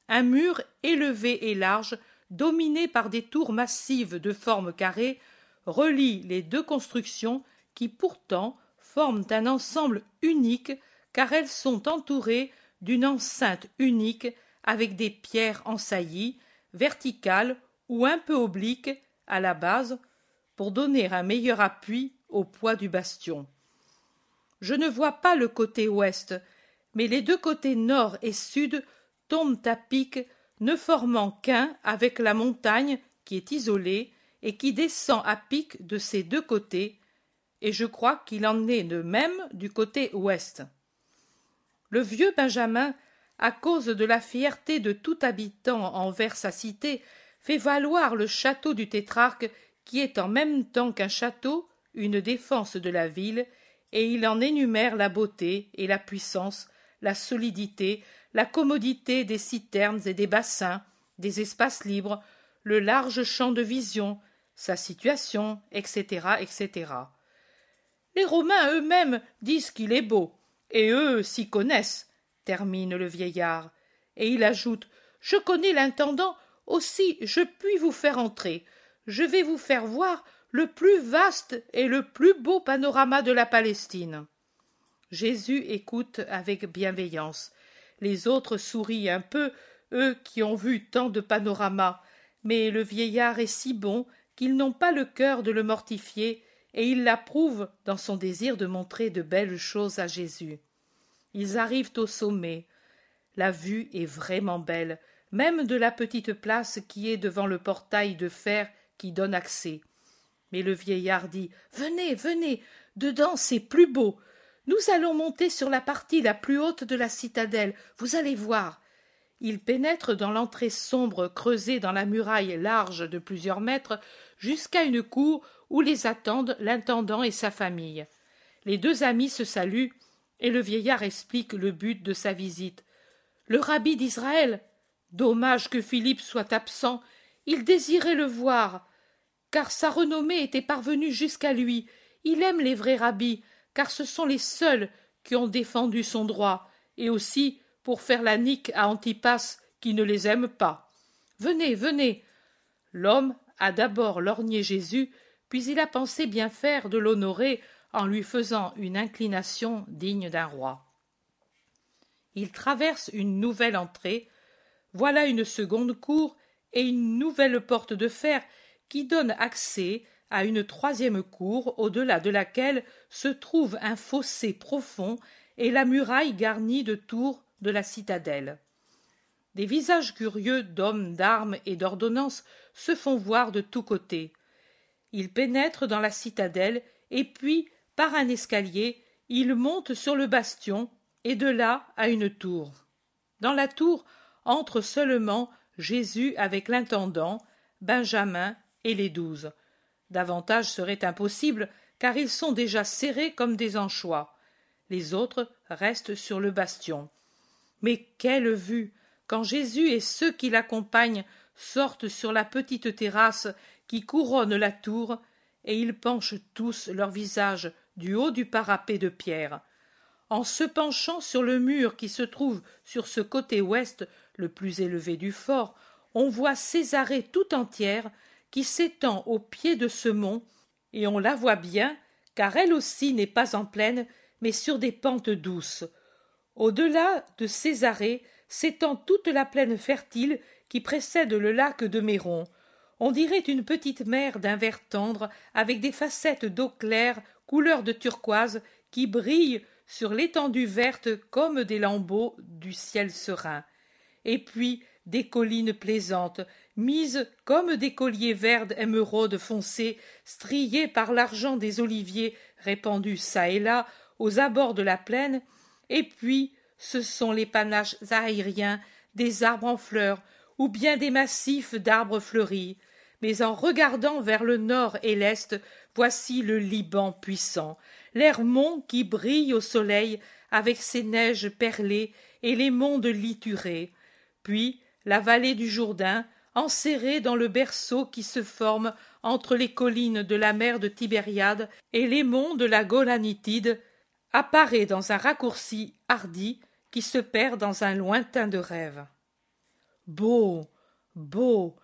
Un mur élevé et large, dominé par des tours massives de forme carrée, relie les deux constructions qui pourtant forment un ensemble unique car elles sont entourées d'une enceinte unique avec des pierres ensaillies, verticales ou un peu obliques à la base, pour donner un meilleur appui au poids du bastion. Je ne vois pas le côté ouest, mais les deux côtés nord et sud tombent à pic, ne formant qu'un avec la montagne qui est isolée et qui descend à pic de ces deux côtés, et je crois qu'il en est de même du côté ouest. Le vieux Benjamin, à cause de la fierté de tout habitant envers sa cité, fait valoir le château du tétrarque qui est en même temps qu'un château, une défense de la ville, et il en énumère la beauté et la puissance, la solidité, la commodité des citernes et des bassins, des espaces libres, le large champ de vision, sa situation, etc., etc. Les Romains eux-mêmes disent qu'il est beau, et eux s'y connaissent, termine le vieillard, et il ajoute « Je connais l'intendant, aussi je puis vous faire entrer. Je vais vous faire voir le plus vaste et le plus beau panorama de la Palestine. » Jésus écoute avec bienveillance. Les autres sourient un peu, eux qui ont vu tant de panoramas, mais le vieillard est si bon qu'ils n'ont pas le cœur de le mortifier, et ils l'approuvent dans son désir de montrer de belles choses à Jésus. Ils arrivent au sommet. La vue est vraiment belle, même de la petite place qui est devant le portail de fer qui donne accès. Mais le vieillard dit « Venez, venez, dedans c'est plus beau. Nous allons monter sur la partie la plus haute de la citadelle, vous allez voir. » Il pénètre dans l'entrée sombre creusée dans la muraille large de plusieurs mètres jusqu'à une cour où les attendent l'intendant et sa famille. Les deux amis se saluent et le vieillard explique le but de sa visite. Le rabbi d'Israël, dommage que Philippe soit absent, il désirait le voir, car sa renommée était parvenue jusqu'à lui. Il aime les vrais rabbis, car ce sont les seuls qui ont défendu son droit, et aussi pour faire la nique à Antipas qui ne les aime pas. Venez, venez. L'homme a d'abord lorgné Jésus, puis il a pensé bien faire de l'honorer en lui faisant une inclination digne d'un roi. Il traverse une nouvelle entrée, voilà une seconde cour et une nouvelle porte de fer qui donne accès à une troisième cour au-delà de laquelle se trouve un fossé profond et la muraille garnie de tours de la citadelle. Des visages curieux d'hommes d'armes et d'ordonnances se font voir de tous côtés. Ils pénètrent dans la citadelle et puis, par un escalier, ils montent sur le bastion et de là à une tour. Dans la tour entrent seulement Jésus avec l'intendant, Benjamin et les 12. Davantage serait impossible, car ils sont déjà serrés comme des anchois. Les autres restent sur le bastion. Mais quelle vue! Quand Jésus et ceux qui l'accompagnent sortent sur la petite terrasse qui couronne la tour, et ils penchent tous leur visage du haut du parapet de pierre. En se penchant sur le mur qui se trouve sur ce côté ouest, le plus élevé du fort, on voit Césarée tout entière qui s'étend au pied de ce mont, et on la voit bien, car elle aussi n'est pas en plaine, mais sur des pentes douces. Au-delà de Césarée s'étend toute la plaine fertile qui précède le lac de Méron. On dirait une petite mer d'un vert tendre, avec des facettes d'eau claire, couleur de turquoise, qui brillent sur l'étendue verte comme des lambeaux du ciel serein. Et puis, des collines plaisantes, mises comme des colliers verts émeraude foncé, striés par l'argent des oliviers répandus çà et là aux abords de la plaine, et puis ce sont les panaches aériens des arbres en fleurs, ou bien des massifs d'arbres fleuris. Mais en regardant vers le nord et l'est, voici le Liban puissant, l'Hermon qui brille au soleil avec ses neiges perlées et les mondes liturés, puis la vallée du Jourdain, enserrée dans le berceau qui se forme entre les collines de la mer de Tibériade et les monts de la Golanitide, apparaît dans un raccourci hardi qui se perd dans un lointain de rêve. Beau, beau,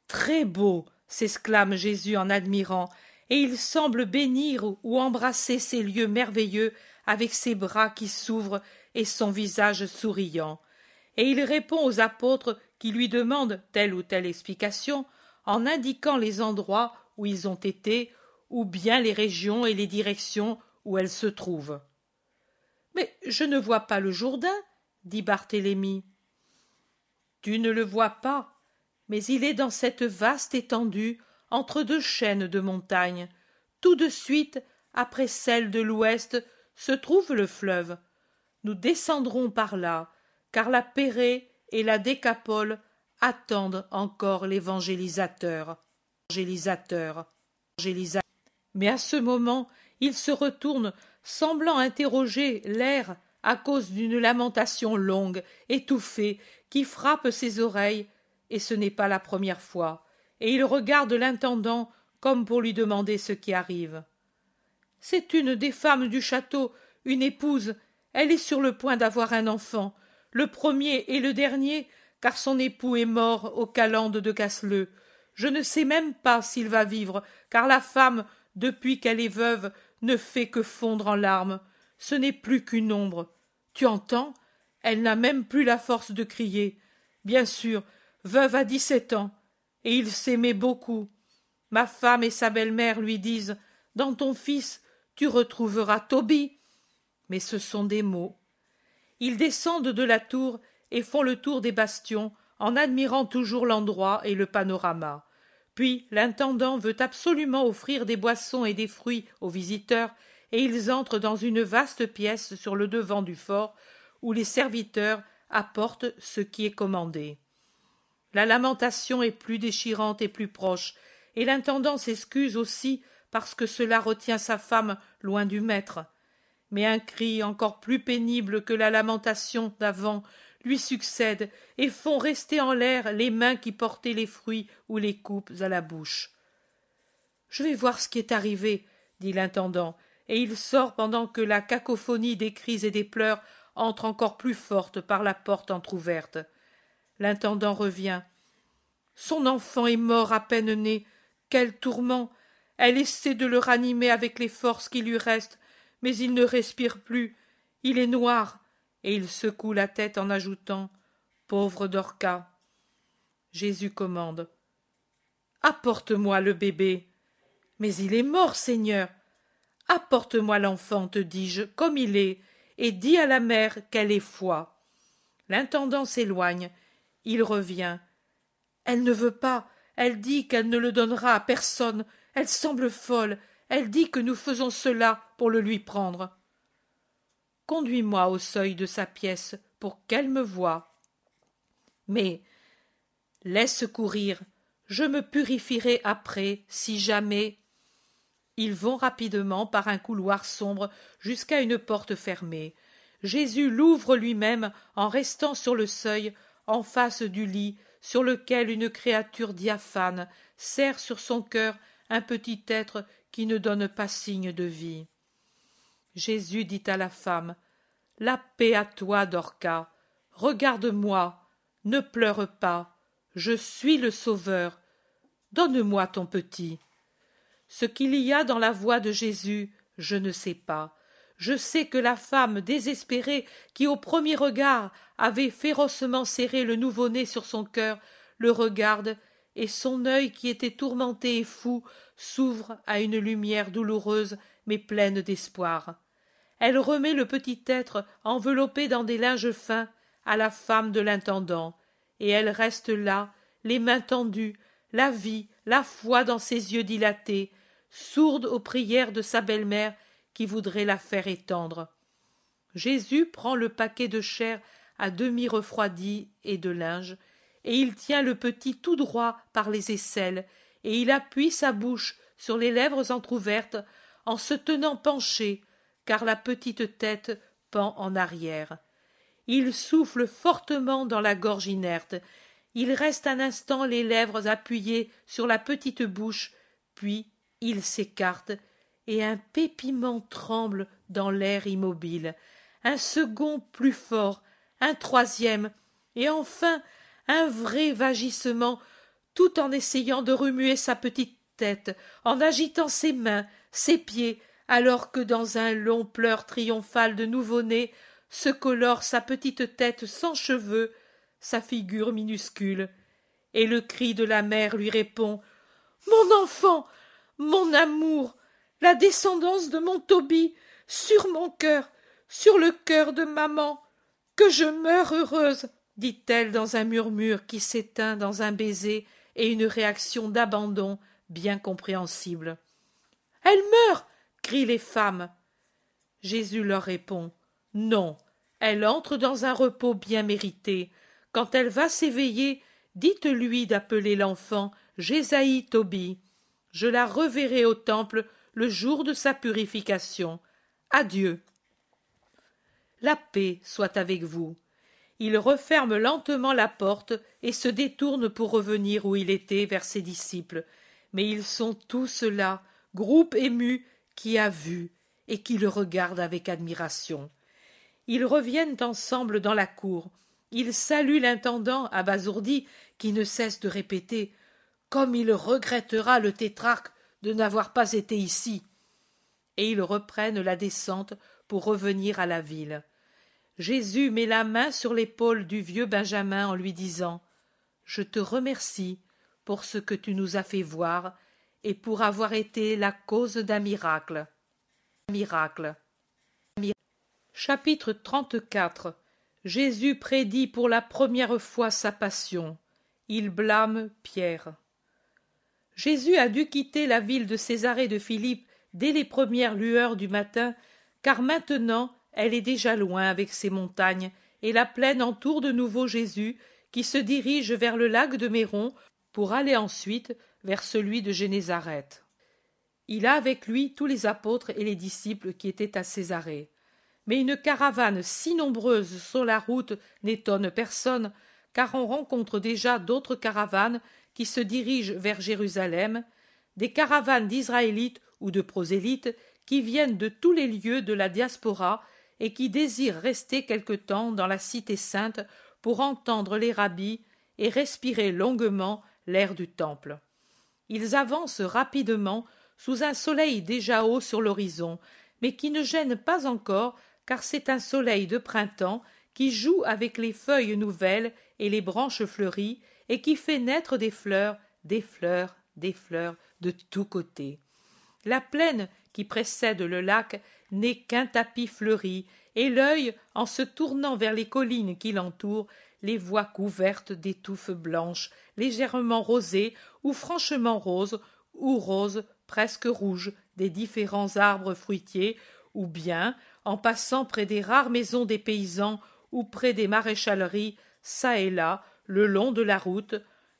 très beau, s'exclame Jésus en admirant, et il semble bénir ou embrasser ces lieux merveilleux avec ses bras qui s'ouvrent et son visage souriant. Et il répond aux apôtres qui lui demandent telle ou telle explication en indiquant les endroits où ils ont été ou bien les régions et les directions où elles se trouvent. « Mais je ne vois pas le Jourdain, dit Barthélemy. « Tu ne le vois pas, mais il est dans cette vaste étendue entre deux chaînes de montagnes. Tout de suite, après celle de l'ouest, se trouve le fleuve. Nous descendrons par là, car la Pérée et la Décapole attendent encore l'évangélisateur. Mais à ce moment, il se retourne, semblant interroger l'air à cause d'une lamentation longue, étouffée, qui frappe ses oreilles, et ce n'est pas la première fois, et il regarde l'intendant comme pour lui demander ce qui arrive. C'est une des femmes du château, une épouse, elle est sur le point d'avoir un enfant, le premier et le dernier, car son époux est mort aux calendes de Casseleu. Je ne sais même pas s'il va vivre, car la femme, depuis qu'elle est veuve, ne fait que fondre en larmes. Ce n'est plus qu'une ombre. Tu entends? Elle n'a même plus la force de crier. Bien sûr, veuve à 17 ans, et il s'aimait beaucoup. Ma femme et sa belle-mère lui disent « Dans ton fils, tu retrouveras Tobie ». Mais ce sont des mots. Ils descendent de la tour et font le tour des bastions, en admirant toujours l'endroit et le panorama. Puis l'intendant veut absolument offrir des boissons et des fruits aux visiteurs, et ils entrent dans une vaste pièce sur le devant du fort, où les serviteurs apportent ce qui est commandé. La lamentation est plus déchirante et plus proche, et l'intendant s'excuse aussi parce que cela retient sa femme loin du maître. Mais un cri encore plus pénible que la lamentation d'avant lui succède et font rester en l'air les mains qui portaient les fruits ou les coupes à la bouche. « Je vais voir ce qui est arrivé, » dit l'intendant, et il sort pendant que la cacophonie des cris et des pleurs entre encore plus forte par la porte entr'ouverte. L'intendant revient. « Son enfant est mort à peine né. Quel tourment! Elle essaie de le ranimer avec les forces qui lui restent, mais il ne respire plus. Il est noir. » Et il secoue la tête en ajoutant « Pauvre Dorcas !» Jésus commande « Apporte-moi le bébé. »« Mais il est mort, Seigneur. »« Apporte-moi l'enfant, te dis-je, comme il est, et dis à la mère qu'elle ait foi. » L'intendant s'éloigne. Il revient. « Elle ne veut pas. Elle dit qu'elle ne le donnera à personne. Elle semble folle. Elle dit que nous faisons cela pour le lui prendre. » Conduis-moi au seuil de sa pièce pour qu'elle me voie. Mais laisse courir, je me purifierai après, si jamais. Ils vont rapidement par un couloir sombre jusqu'à une porte fermée. Jésus l'ouvre lui-même en restant sur le seuil, en face du lit, sur lequel une créature diaphane serre sur son cœur un petit être qui ne donne pas signe de vie. Jésus dit à la femme « La paix à toi, Dorcas. Regarde-moi, ne pleure pas. Je suis le Sauveur. Donne-moi ton petit. » Ce qu'il y a dans la voix de Jésus, je ne sais pas. Je sais que la femme désespérée qui au premier regard avait férocement serré le nouveau-né sur son cœur le regarde, et son œil qui était tourmenté et fou s'ouvre à une lumière douloureuse mais pleine d'espoir. Elle remet le petit être enveloppé dans des linges fins à la femme de l'intendant, et elle reste là, les mains tendues, la vie, la foi dans ses yeux dilatés, sourde aux prières de sa belle-mère qui voudrait la faire étendre. Jésus prend le paquet de chair à demi refroidi et de linge, et il tient le petit tout droit par les aisselles, et il appuie sa bouche sur les lèvres entr'ouvertes en se tenant penché, car la petite tête pend en arrière. Il souffle fortement dans la gorge inerte. Il reste un instant les lèvres appuyées sur la petite bouche, puis il s'écarte, et un pépiment tremble dans l'air immobile. Un second plus fort, un troisième, et enfin un vrai vagissement, tout en essayant de remuer sa petite tête, en agitant ses mains, ses pieds, alors que dans un long pleur triomphal de nouveau-né se colore sa petite tête sans cheveux, sa figure minuscule, et le cri de la mère lui répond « Mon enfant, mon amour, la descendance de mon Tobie, sur mon cœur, sur le cœur de maman, que je meure heureuse !» dit-elle dans un murmure qui s'éteint dans un baiser et une réaction d'abandon bien compréhensible. « Elle meurt !» crient les femmes. Jésus leur répond « Non, elle entre dans un repos bien mérité. Quand elle va s'éveiller, dites-lui d'appeler l'enfant Jésaïe Tobie. Je la reverrai au temple le jour de sa purification. Adieu. La paix soit avec vous. » Il referme lentement la porte et se détourne pour revenir où il était vers ses disciples. Mais ils sont tous là, groupe ému, qui a vu et qui le regarde avec admiration. Ils reviennent ensemble dans la cour. Ils saluent l'intendant abasourdi qui ne cesse de répéter « Comme il regrettera le tétrarque de n'avoir pas été ici !» Et ils reprennent la descente pour revenir à la ville. Jésus met la main sur l'épaule du vieux Benjamin en lui disant « Je te remercie pour ce que tu nous as fait voir et pour avoir été la cause d'un miracle. » Chapitre 34. Jésus prédit pour la première fois sa passion. Il blâme Pierre. Jésus a dû quitter la ville de Césarée de Philippe dès les premières lueurs du matin, car maintenant elle est déjà loin avec ses montagnes, et la plaine entoure de nouveau Jésus, qui se dirige vers le lac de Méron pour aller ensuite vers celui de Génézareth. Il a avec lui tous les apôtres et les disciples qui étaient à Césarée. Mais une caravane si nombreuse sur la route n'étonne personne, car on rencontre déjà d'autres caravanes qui se dirigent vers Jérusalem, des caravanes d'Israélites ou de prosélytes qui viennent de tous les lieux de la diaspora et qui désirent rester quelque temps dans la cité sainte pour entendre les rabbis et respirer longuement l'air du temple. Ils avancent rapidement sous un soleil déjà haut sur l'horizon, mais qui ne gêne pas encore, car c'est un soleil de printemps qui joue avec les feuilles nouvelles et les branches fleuries et qui fait naître des fleurs, des fleurs, des fleurs de tous côtés. La plaine qui précède le lac n'est qu'un tapis fleuri, et l'œil, en se tournant vers les collines qui l'entourent, les voit couvertes d'étouffes blanches, légèrement rosées ou franchement roses, ou roses presque rouges des différents arbres fruitiers, ou bien, en passant près des rares maisons des paysans ou près des maréchaleries, çà et là, le long de la route,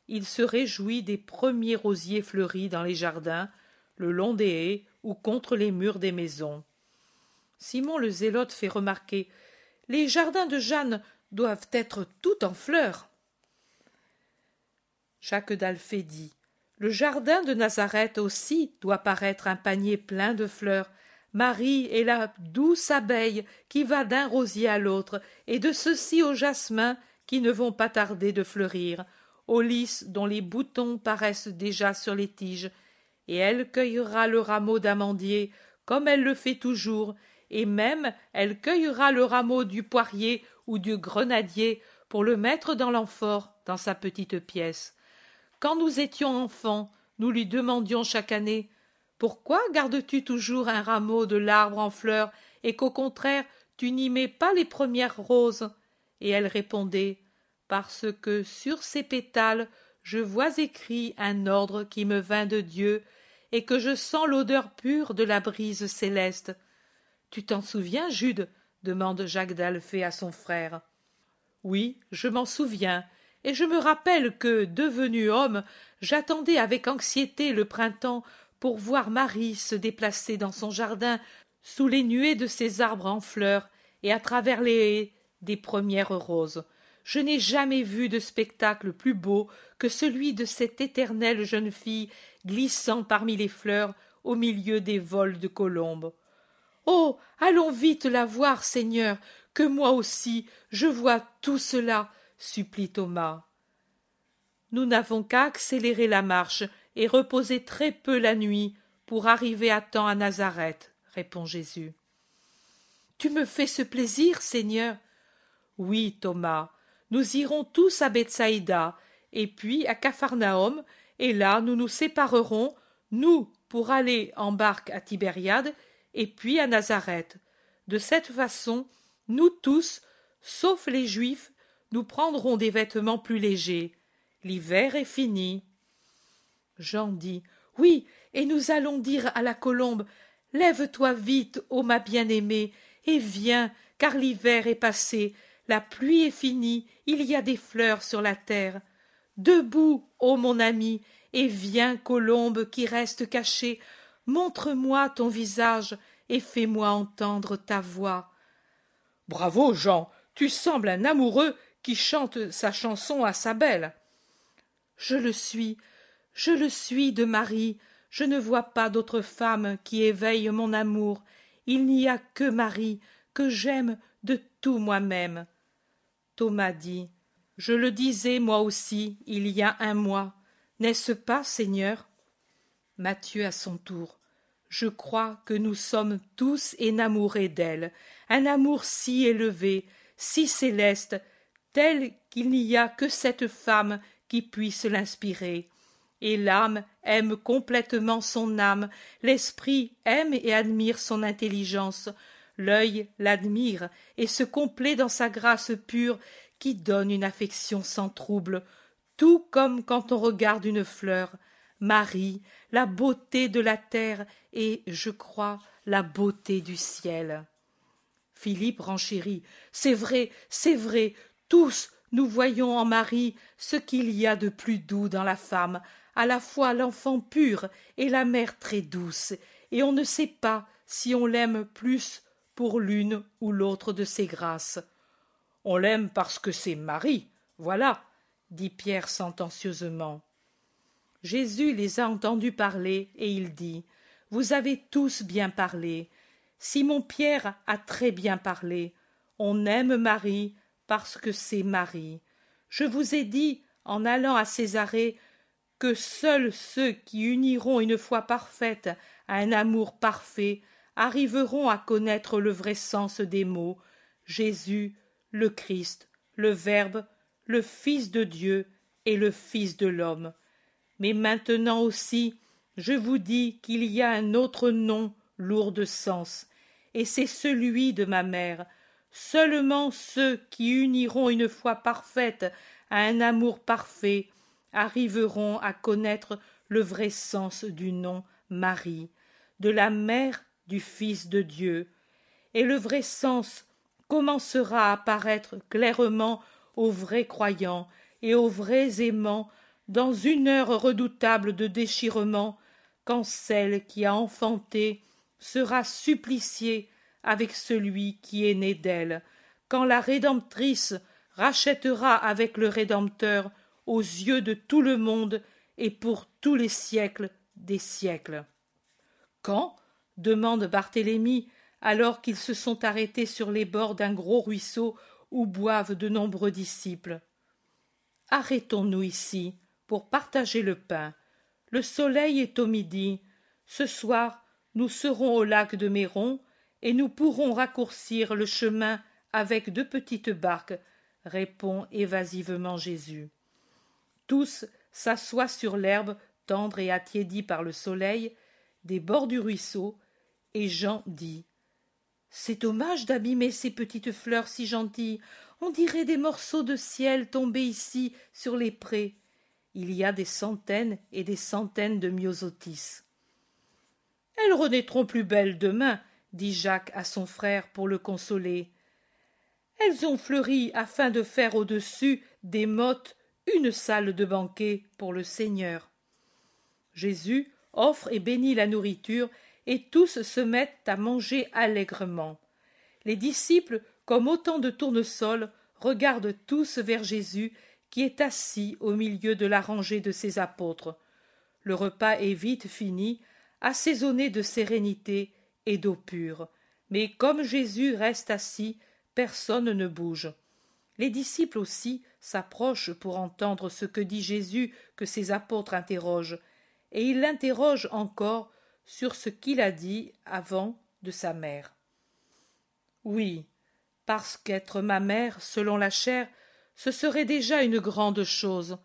il se réjouit des premiers rosiers fleuris dans les jardins, le long des haies ou contre les murs des maisons. Simon le Zélote fait remarquer « Les jardins de Jeanne doivent être tout en fleurs. » Jacques d'Alphée dit « Le jardin de Nazareth aussi doit paraître un panier plein de fleurs. Marie est la douce abeille qui va d'un rosier à l'autre, et de ceux-ci aux jasmins qui ne vont pas tarder de fleurir, aux lys dont les boutons paraissent déjà sur les tiges, et elle cueillera le rameau d'amandier comme elle le fait toujours, et même elle cueillera le rameau du poirier ou du grenadier pour le mettre dans l'amphore dans sa petite pièce. Quand nous étions enfants, nous lui demandions chaque année « Pourquoi gardes-tu toujours un rameau de l'arbre en fleurs et qu'au contraire tu n'y mets pas les premières roses ?» Et elle répondait « parce que sur ces pétales je vois écrit un ordre qui me vint de Dieu, et que je sens l'odeur pure de la brise céleste. Tu t'en souviens, Jude? Demande Jacques d'Alphée à son frère. Oui, je m'en souviens, et je me rappelle que, devenu homme, j'attendais avec anxiété le printemps pour voir Marie se déplacer dans son jardin sous les nuées de ses arbres en fleurs et à travers les haies des premières roses. Je n'ai jamais vu de spectacle plus beau que celui de cette éternelle jeune fille glissant parmi les fleurs au milieu des vols de colombes. Oh, allons vite la voir, Seigneur, que moi aussi je vois tout cela, supplie Thomas. Nous n'avons qu'à accélérer la marche et reposer très peu la nuit pour arriver à temps à Nazareth, répond Jésus. Tu me fais ce plaisir, Seigneur? Oui, Thomas, nous irons tous à Bethsaïda, et puis à Capharnaüm, et là nous nous séparerons, nous pour aller en barque à Tibériade, et puis à Nazareth. De cette façon, nous tous, sauf les Juifs, nous prendrons des vêtements plus légers. L'hiver est fini. Jean dit: Oui, et nous allons dire à la colombe: Lève-toi vite, ô ma bien-aimée, et viens, car l'hiver est passé, la pluie est finie, il y a des fleurs sur la terre. Debout, ô mon ami, et viens, colombe qui reste cachée, montre-moi ton visage et fais-moi entendre ta voix. Bravo, Jean, tu sembles un amoureux qui chante sa chanson à sa belle. Je le suis de Marie, je ne vois pas d'autre femme qui éveille mon amour, il n'y a que Marie, que j'aime de tout moi-même. Thomas dit: Je le disais moi aussi il y a un mois, n'est-ce pas, Seigneur? Matthieu à son tour: Je crois que nous sommes tous enamourés d'elle, un amour si élevé, si céleste, tel qu'il n'y a que cette femme qui puisse l'inspirer. Et l'âme aime complètement son âme, l'esprit aime et admire son intelligence, l'œil l'admire et se complaît dans sa grâce pure qui donne une affection sans trouble, tout comme quand on regarde une fleur. Marie, la beauté de la terre et, je crois, la beauté du ciel. Philippe renchérit: C'est vrai, tous nous voyons en Marie ce qu'il y a de plus doux dans la femme, à la fois l'enfant pur et la mère très douce, et on ne sait pas si on l'aime plus pour l'une ou l'autre de ses grâces. On l'aime parce que c'est Marie, voilà, dit Pierre sentencieusement. Jésus les a entendus parler, et il dit: Vous avez tous bien parlé. Simon-Pierre a très bien parlé. On aime Marie parce que c'est Marie. Je vous ai dit, en allant à Césarée, que seuls ceux qui uniront une foi parfaite à un amour parfait arriveront à connaître le vrai sens des mots: Jésus, le Christ, le Verbe, le Fils de Dieu et le Fils de l'homme. Mais maintenant aussi, je vous dis qu'il y a un autre nom lourd de sens, et c'est celui de ma mère. Seulement ceux qui uniront une foi parfaite à un amour parfait arriveront à connaître le vrai sens du nom Marie, de la mère du Fils de Dieu, et le vrai sens commencera à apparaître clairement aux vrais croyants et aux vrais aimants dans une heure redoutable de déchirement, quand celle qui a enfanté sera suppliciée avec celui qui est né d'elle, quand la Rédemptrice rachètera avec le Rédempteur aux yeux de tout le monde et pour tous les siècles des siècles. Quand? Demande Barthélemy, alors qu'ils se sont arrêtés sur les bords d'un gros ruisseau où boivent de nombreux disciples. Arrêtons-nous ici pour partager le pain. Le soleil est au midi. Ce soir, nous serons au lac de Méron et nous pourrons raccourcir le chemin avec 2 petites barques, répond évasivement Jésus. Tous s'assoient sur l'herbe tendre et attiédie par le soleil des bords du ruisseau, et Jean dit: C'est dommage d'abîmer ces petites fleurs si gentilles. On dirait des morceaux de ciel tombés ici sur les prés. Il y a des centaines et des centaines de myosotis. Elles renaîtront plus belles demain, dit Jacques à son frère pour le consoler. Elles ont fleuri afin de faire au-dessus des mottes une salle de banquet pour le Seigneur. Jésus offre et bénit la nourriture, et tous se mettent à manger allègrement. Les disciples, comme autant de tournesols, regardent tous vers Jésus, qui est assis au milieu de la rangée de ses apôtres. Le repas est vite fini, assaisonné de sérénité et d'eau pure. Mais comme Jésus reste assis, personne ne bouge. Les disciples aussi s'approchent pour entendre ce que dit Jésus que ses apôtres interrogent, et ils l'interrogent encore sur ce qu'il a dit avant de sa mère. Oui, parce qu'être ma mère, selon la chair, ce serait déjà une grande chose.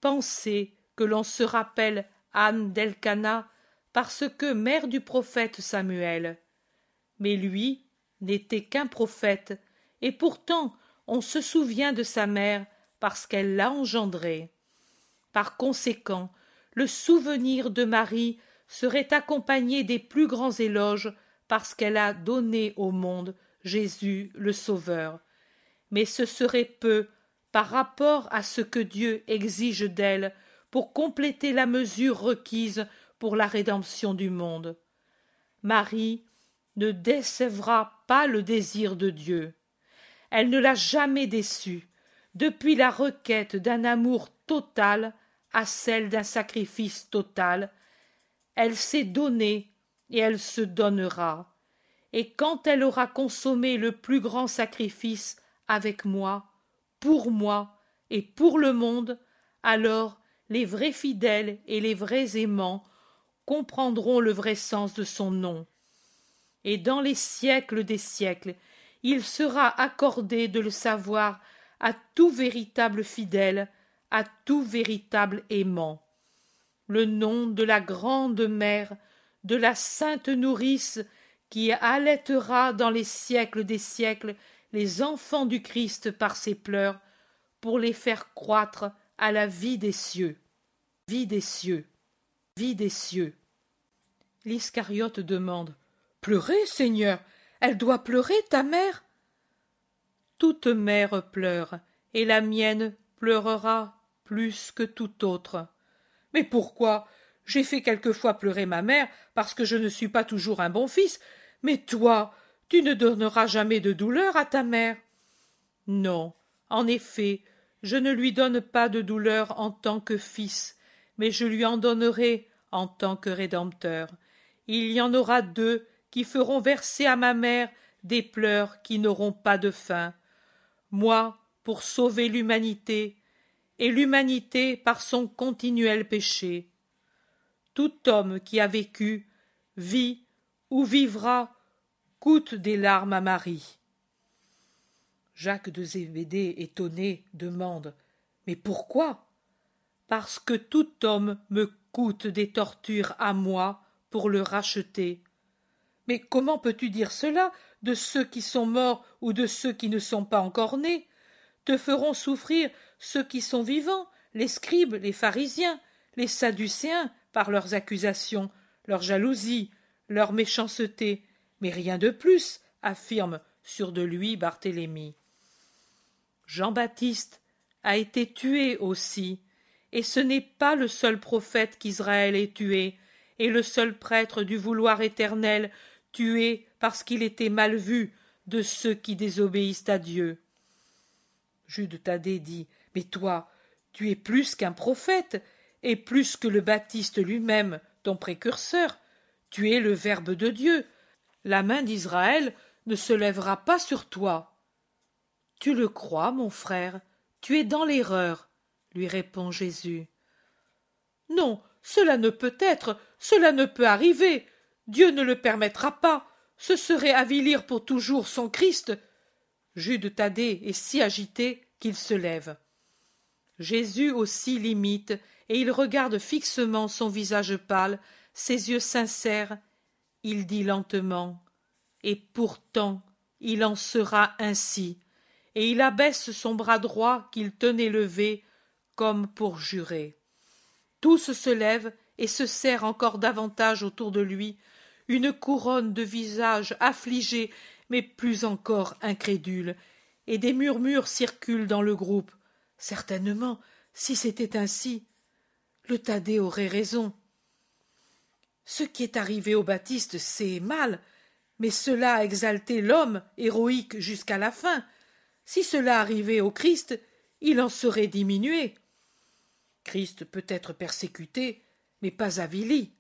Pensez que l'on se rappelle Anne d'Elkana parce que mère du prophète Samuel. Mais lui n'était qu'un prophète, et pourtant on se souvient de sa mère parce qu'elle l'a engendré. Par conséquent, le souvenir de Marie serait accompagné des plus grands éloges parce qu'elle a donné au monde Jésus le Sauveur. Mais ce serait peu par rapport à ce que Dieu exige d'elle pour compléter la mesure requise pour la rédemption du monde. Marie ne décevra pas le désir de Dieu. Elle ne l'a jamais déçu, depuis la requête d'un amour total à celle d'un sacrifice total. Elle s'est donnée et elle se donnera. Et quand elle aura consommé le plus grand sacrifice avec moi, pour moi et pour le monde, alors les vrais fidèles et les vrais aimants comprendront le vrai sens de son nom. Et dans les siècles des siècles, il sera accordé de le savoir à tout véritable fidèle, à tout véritable aimant. Le nom de la grande mère, de la sainte nourrice qui allaitera dans les siècles des siècles les enfants du Christ par ses pleurs, pour les faire croître à la vie des cieux. Vie des cieux, vie des cieux. L'Iscariote demande: Pleurer, Seigneur, elle doit pleurer, ta mère? Toute mère pleure, et la mienne pleurera plus que toute autre. Mais pourquoi? J'ai fait quelquefois pleurer ma mère parce que je ne suis pas toujours un bon fils, mais toi, tu ne donneras jamais de douleur à ta mère. Non, en effet, je ne lui donne pas de douleur en tant que fils, mais je lui en donnerai en tant que Rédempteur. Il y en aura deux qui feront verser à ma mère des pleurs qui n'auront pas de fin. Moi, pour sauver l'humanité, et l'humanité par son continuel péché. Tout homme qui a vécu, vit ou vivra, coûte des larmes à Marie. Jacques de Zébédée, étonné, demande: Mais pourquoi? Parce que tout homme me coûte des tortures à moi pour le racheter. Mais comment peux-tu dire cela de ceux qui sont morts ou de ceux qui ne sont pas encore nés? Te feront souffrir ceux qui sont vivants, les scribes, les pharisiens, les sadducéens, par leurs accusations, leur jalousie, leur méchanceté, mais rien de plus, affirme sûr de lui Barthélemy. Jean-Baptiste a été tué aussi, et ce n'est pas le seul prophète qu'Israël ait tué, et le seul prêtre du vouloir éternel tué parce qu'il était mal vu de ceux qui désobéissent à Dieu. Jude Thaddée dit: Mais toi, tu es plus qu'un prophète, et plus que le Baptiste lui-même, ton précurseur. Tu es le Verbe de Dieu. La main d'Israël ne se lèvera pas sur toi. Tu le crois, mon frère, tu es dans l'erreur, lui répond Jésus. Non, cela ne peut être, cela ne peut arriver. Dieu ne le permettra pas. Ce serait avilir pour toujours son Christ. Jude Thaddée est si agité qu'il se lève. Jésus aussi l'imite, et il regarde fixement son visage pâle, ses yeux sincères. Il dit lentement: et pourtant il en sera ainsi. Et il abaisse son bras droit qu'il tenait levé, comme pour jurer. Tous se lèvent et se serrent encore davantage autour de lui, une couronne de visages affligés, mais plus encore incrédules, et des murmures circulent dans le groupe. Certainement, si c'était ainsi, le Thaddée aurait raison. Ce qui est arrivé au Baptiste, c'est mal, mais cela a exalté l'homme héroïque jusqu'à la fin. Si cela arrivait au Christ, il en serait diminué. Christ peut être persécuté, mais pas avili.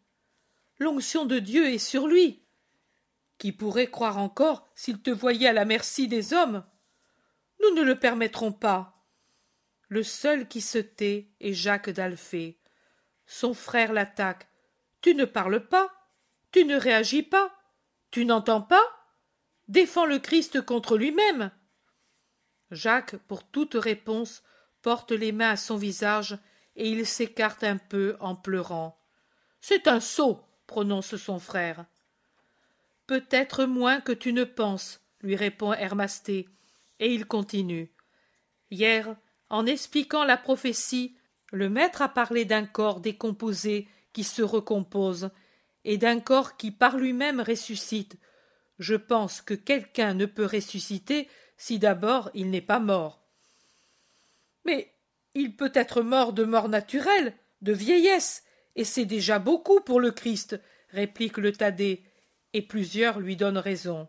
L'onction de Dieu est sur lui. Qui pourrait croire encore s'il te voyait à la merci des hommes? Nous ne le permettrons pas. Le seul qui se tait est Jacques d'Alphée. Son frère l'attaque. Tu ne parles pas? Tu ne réagis pas? Tu n'entends pas? Défends le Christ contre lui-même. Jacques, pour toute réponse, porte les mains à son visage et il s'écarte un peu en pleurant. C'est un sot, prononce son frère. Peut-être moins que tu ne penses, lui répond Hermasté, et il continue. Hier, en expliquant la prophétie, le maître a parlé d'un corps décomposé qui se recompose, et d'un corps qui par lui-même ressuscite. Je pense que quelqu'un ne peut ressusciter si d'abord il n'est pas mort. Mais il peut être mort de mort naturelle, de vieillesse, et c'est déjà beaucoup pour le Christ, réplique le Thaddée, et plusieurs lui donnent raison.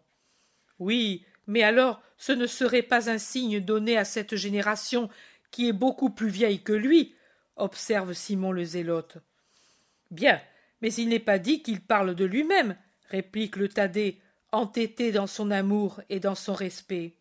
Oui, mais alors ce ne serait pas un signe donné à cette génération qui est beaucoup plus vieille que lui, observe Simon le Zélote. Bien, mais il n'est pas dit qu'il parle de lui-même, réplique le Thaddée, entêté dans son amour et dans son respect.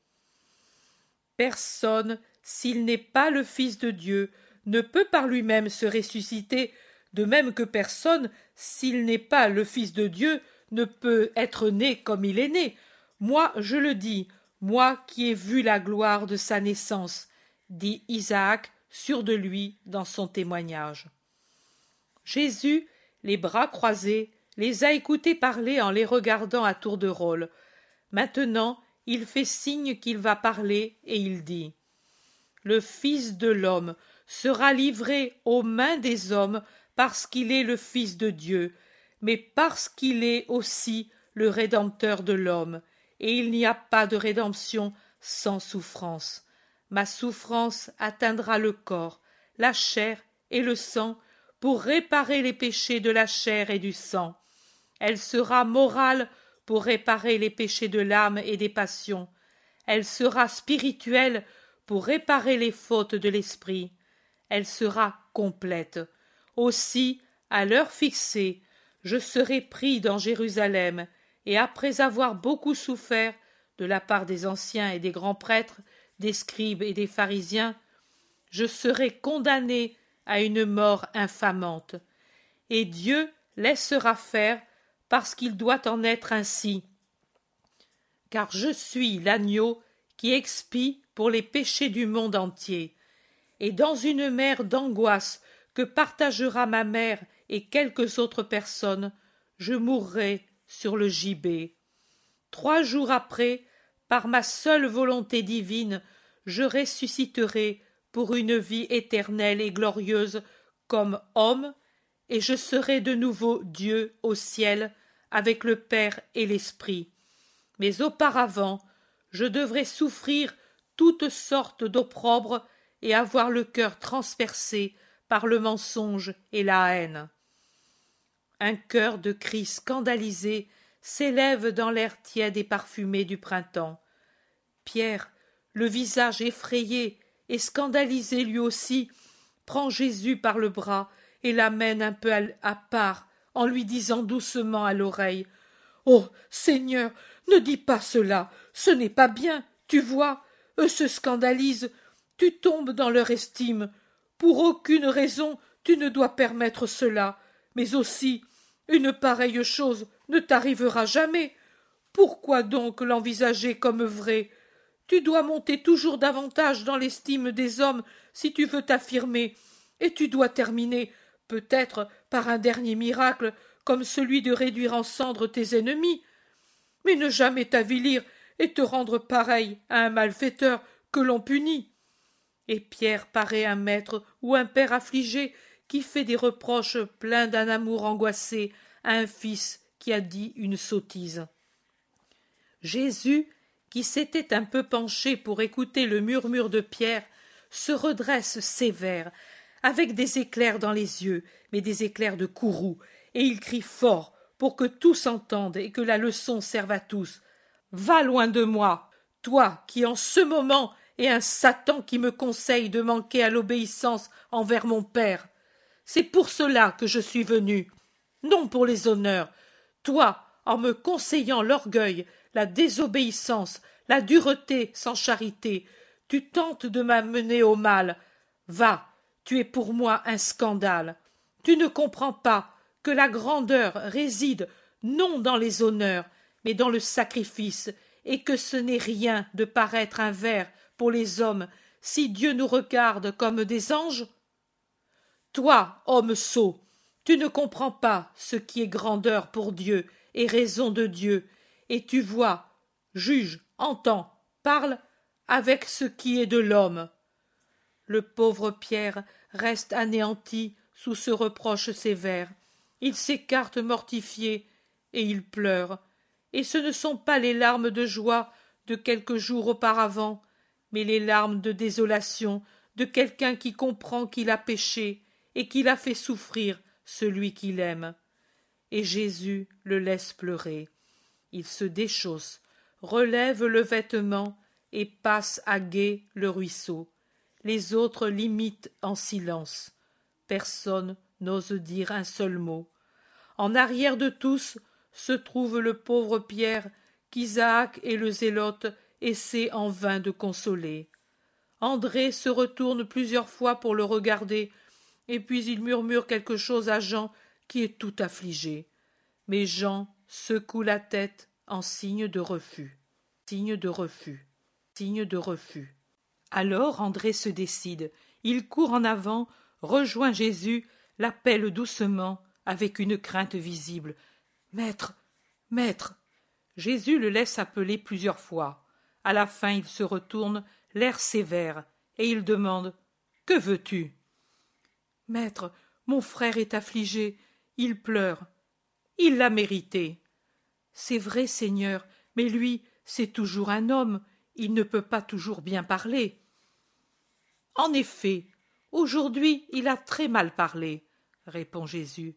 Personne, s'il n'est pas le Fils de Dieu, ne peut par lui-même se ressusciter, de même que personne, s'il n'est pas le Fils de Dieu, ne peut être né comme il est né. Moi, je le dis, moi qui ai vu la gloire de sa naissance, dit Isaac, sûr de lui dans son témoignage. Jésus, les bras croisés, les a écoutés parler en les regardant à tour de rôle. Maintenant, il fait signe qu'il va parler et il dit « Le Fils de l'homme sera livré aux mains des hommes parce qu'il est le Fils de Dieu, mais parce qu'il est aussi le Rédempteur de l'homme, et il n'y a pas de rédemption sans souffrance. Ma souffrance atteindra le corps, la chair et le sang pour réparer les péchés de la chair et du sang. Elle sera morale pour réparer les péchés de l'âme et des passions. Elle sera spirituelle pour réparer les fautes de l'esprit. Elle sera complète. Aussi, à l'heure fixée, je serai pris dans Jérusalem, et après avoir beaucoup souffert de la part des anciens et des grands prêtres, des scribes et des pharisiens, je serai condamné à une mort infamante. Et Dieu laissera faire parce qu'il doit en être ainsi. Car je suis l'agneau qui expie pour les péchés du monde entier. Et dans une mer d'angoisse que partagera ma mère et quelques autres personnes, je mourrai sur le gibet. 3 jours après, par ma seule volonté divine, je ressusciterai pour une vie éternelle et glorieuse comme homme, et je serai de nouveau Dieu au ciel avec le Père et l'Esprit. Mais auparavant, je devrais souffrir toutes sortes d'opprobres et avoir le cœur transpercé par le mensonge et la haine. Un chœur de cris scandalisés s'élève dans l'air tiède et parfumé du printemps. Pierre, le visage effrayé et scandalisé lui aussi, prend Jésus par le bras et l'amène un peu à part en lui disant doucement à l'oreille « Oh, Seigneur, ne dis pas cela, ce n'est pas bien, tu vois, eux se scandalisent, tu tombes dans leur estime. Pour aucune raison tu ne dois permettre cela, mais aussi une pareille chose ne t'arrivera jamais. Pourquoi donc l'envisager comme vrai? Tu dois monter toujours davantage dans l'estime des hommes si tu veux t'affirmer, et tu dois terminer, peut-être par un dernier miracle, comme celui de réduire en cendres tes ennemis. mais ne jamais t'avilir et te rendre pareil à un malfaiteur que l'on punit. Et Pierre paraît un maître ou un père affligé qui fait des reproches pleins d'un amour angoissé à un fils qui a dit une sottise. Jésus, qui s'était un peu penché pour écouter le murmure de Pierre, se redresse sévère, avec des éclairs dans les yeux, mais des éclairs de courroux, et il crie fort pour que tous entendent et que la leçon serve à tous. Va loin de moi, toi qui en ce moment es un Satan qui me conseille de manquer à l'obéissance envers mon Père. C'est pour cela que je suis venu, non pour les honneurs. Toi, en me conseillant l'orgueil, la désobéissance, la dureté sans charité, tu tentes de m'amener au mal. Va, tu es pour moi un scandale. Tu ne comprends pas que la grandeur réside non dans les honneurs, mais dans le sacrifice, et que ce n'est rien de paraître un ver pour les hommes si Dieu nous regarde comme des anges. Toi, homme sot, tu ne comprends pas ce qui est grandeur pour Dieu et raison de Dieu, et tu vois, juge, entends, parle avec ce qui est de l'homme. Le pauvre Pierre reste anéanti sous ce reproche sévère. Il s'écarte mortifié, et il pleure. Et ce ne sont pas les larmes de joie de quelques jours auparavant, mais les larmes de désolation de quelqu'un qui comprend qu'il a péché et qu'il a fait souffrir celui qu'il aime. Et Jésus le laisse pleurer. Il se déchausse, relève le vêtement et passe à gué le ruisseau. Les autres l'imitent en silence. Personne n'ose dire un seul mot. En arrière de tous se trouve le pauvre Pierre qu'Isaac et le zélote essaient en vain de consoler. André se retourne plusieurs fois pour le regarder, et puis il murmure quelque chose à Jean qui est tout affligé. Mais Jean secoue la tête en signe de refus. Signe de refus. Signe de refus. Alors André se décide. Il court en avant, rejoint Jésus, l'appelle doucement, avec une crainte visible. « Maître, maître !» Jésus le laisse appeler plusieurs fois. À la fin, il se retourne, l'air sévère, et il demande « Que veux-tu » ? « Maître, mon frère est affligé, il pleure. Il l'a mérité. »« C'est vrai, Seigneur, mais lui, c'est toujours un homme, il ne peut pas toujours bien parler. »« En effet, aujourd'hui il a très mal parlé, » répond Jésus,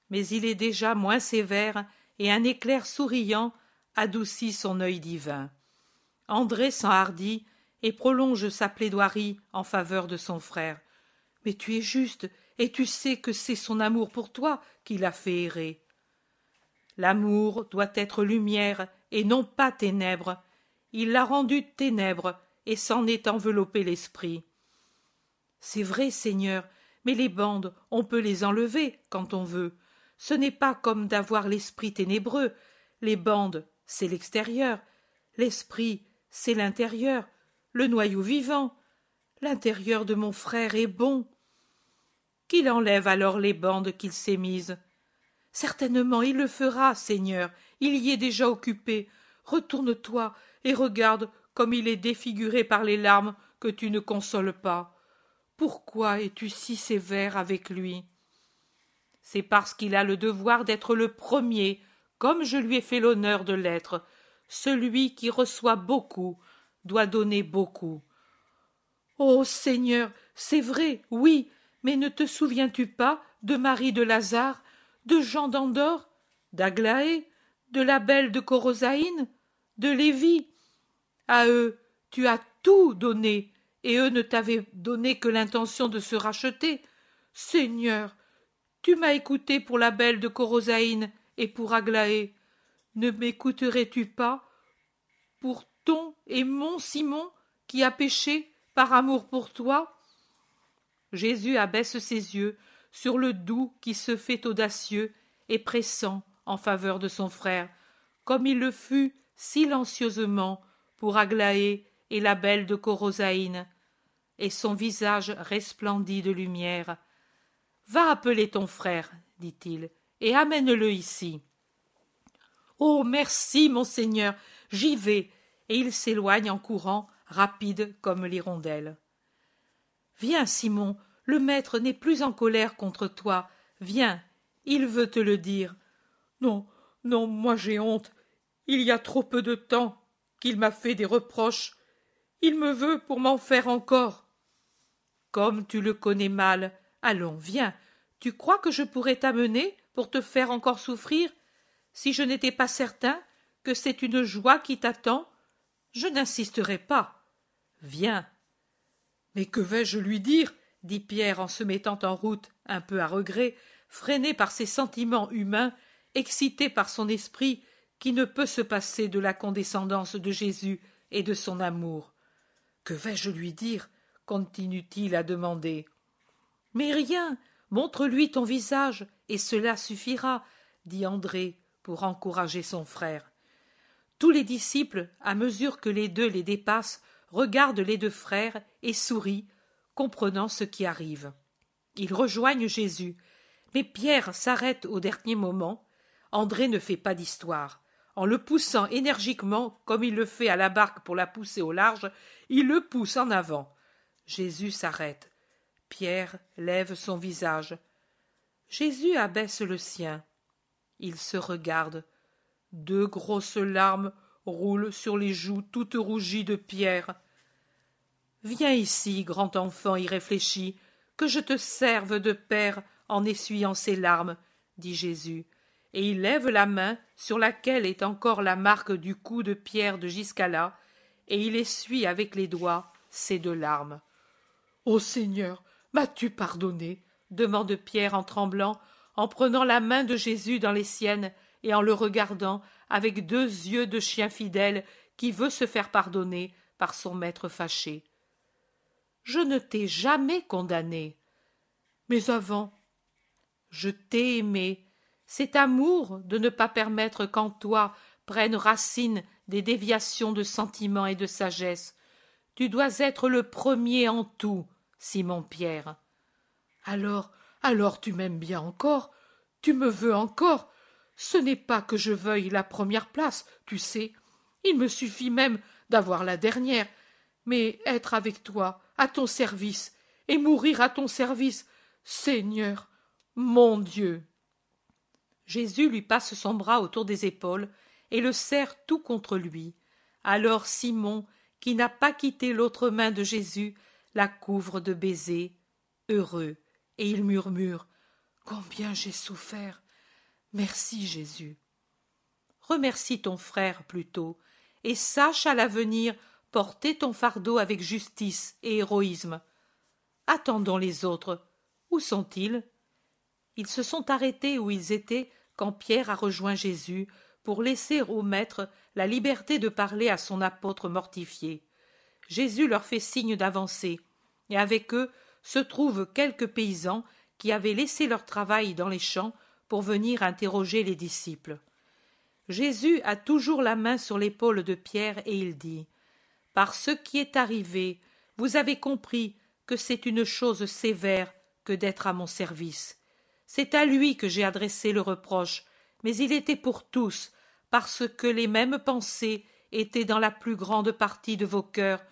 mais il est déjà moins sévère et un éclair souriant adoucit son œil divin. André s'enhardit et prolonge sa plaidoirie en faveur de son frère. « Mais tu es juste, et tu sais que c'est son amour pour toi qui l'a fait errer. » L'amour doit être lumière et non pas ténèbres. Il l'a rendu ténèbres et s'en est enveloppé l'esprit. « C'est vrai, Seigneur, mais les bandes, on peut les enlever quand on veut. Ce n'est pas comme d'avoir l'esprit ténébreux. Les bandes, c'est l'extérieur. L'esprit, c'est l'intérieur, le noyau vivant. L'intérieur de mon frère est bon. » Qu'il enlève alors les bandes qu'il s'est mises. « Certainement, il le fera, Seigneur, il y est déjà occupé. Retourne-toi et regarde comme il est défiguré par les larmes que tu ne consoles pas. Pourquoi es-tu si sévère avec lui ? » C'est parce qu'il a le devoir d'être le premier, comme je lui ai fait l'honneur de l'être. Celui qui reçoit beaucoup doit donner beaucoup. « Oh, Seigneur, c'est vrai, oui, mais ne te souviens-tu pas de Marie de Lazare, de Jean d'Andorre, d'Aglaé, de la belle de Corosaïne, de Lévi? À eux, tu as tout donné, et eux ne t'avaient donné que l'intention de se racheter. Seigneur, tu m'as écouté pour la belle de Corosaïne et pour Aglaé. Ne m'écouterais-tu pas pour ton et mon Simon qui a péché par amour pour toi? » Jésus abaisse ses yeux sur le doux qui se fait audacieux et pressant en faveur de son frère, comme il le fut silencieusement pour Aglaé et la belle de Corosaïne, et son visage resplendit de lumière. « Va appeler ton frère, dit-il, et amène-le ici. » Oh, merci, monseigneur, j'y vais. Et il s'éloigne en courant, rapide comme l'hirondelle. Viens, Simon, le maître n'est plus en colère contre toi. Viens, il veut te le dire. Non, non, moi j'ai honte. Il y a trop peu de temps qu'il m'a fait des reproches. Il me veut pour m'en faire encore. Comme tu le connais mal, allons, viens. Tu crois que je pourrais t'amener pour te faire encore souffrir? Si je n'étais pas certain que c'est une joie qui t'attend, je n'insisterais pas. Viens. Mais que vais-je lui dire? Dit Pierre en se mettant en route, un peu à regret, freiné par ses sentiments humains, excité par son esprit qui ne peut se passer de la condescendance de Jésus et de son amour. Que vais-je lui dire? Continue-t-il à demander. Mais rien, montre-lui ton visage, et cela suffira, dit André pour encourager son frère. Tous les disciples, à mesure que les deux les dépassent, regardent les deux frères et sourient, comprenant ce qui arrive. Ils rejoignent Jésus, mais Pierre s'arrête au dernier moment. André ne fait pas d'histoire. En le poussant énergiquement, comme il le fait à la barque pour la pousser au large, il le pousse en avant. Jésus s'arrête. Pierre lève son visage. Jésus abaisse le sien. Ils se regardent. Deux grosses larmes roulent sur les joues toutes rougies de Pierre. Viens ici, grand enfant irréfléchi, que je te serve de père en essuyant ces larmes, dit Jésus, et il lève la main sur laquelle est encore la marque du coup de Pierre de jusqu'à là, et il essuie avec les doigts ces deux larmes. Ô Seigneur, m'as-tu pardonné? Demande Pierre en tremblant, en prenant la main de Jésus dans les siennes et en le regardant avec deux yeux de chien fidèle qui veut se faire pardonner par son maître fâché. Je ne t'ai jamais condamné. Mais avant, je t'ai aimé. Cet amour de ne pas permettre qu'en toi prennent racine des déviations de sentiments et de sagesse. Tu dois être le premier en tout, Simon-Pierre. Alors tu m'aimes bien encore, tu me veux encore. Ce n'est pas que je veuille la première place, tu sais. Il me suffit même d'avoir la dernière. Mais être avec toi, à ton service, et mourir à ton service, Seigneur, mon Dieu. Jésus lui passe son bras autour des épaules et le serre tout contre lui. Alors Simon, qui n'a pas quitté l'autre main de Jésus, la couvre de baisers, heureux, et il murmure « Combien j'ai souffert! Merci Jésus !» Remercie ton frère plutôt, et sache à l'avenir porter ton fardeau avec justice et héroïsme. Attendons les autres. Où sont-ils? Ils se sont arrêtés où ils étaient quand Pierre a rejoint Jésus pour laisser au maître la liberté de parler à son apôtre mortifié. Jésus leur fait signe d'avancer, et avec eux se trouvent quelques paysans qui avaient laissé leur travail dans les champs pour venir interroger les disciples. Jésus a toujours la main sur l'épaule de Pierre et il dit « Par ce qui est arrivé, vous avez compris que c'est une chose sévère que d'être à mon service. C'est à lui que j'ai adressé le reproche, mais il était pour tous, parce que les mêmes pensées étaient dans la plus grande partie de vos cœurs,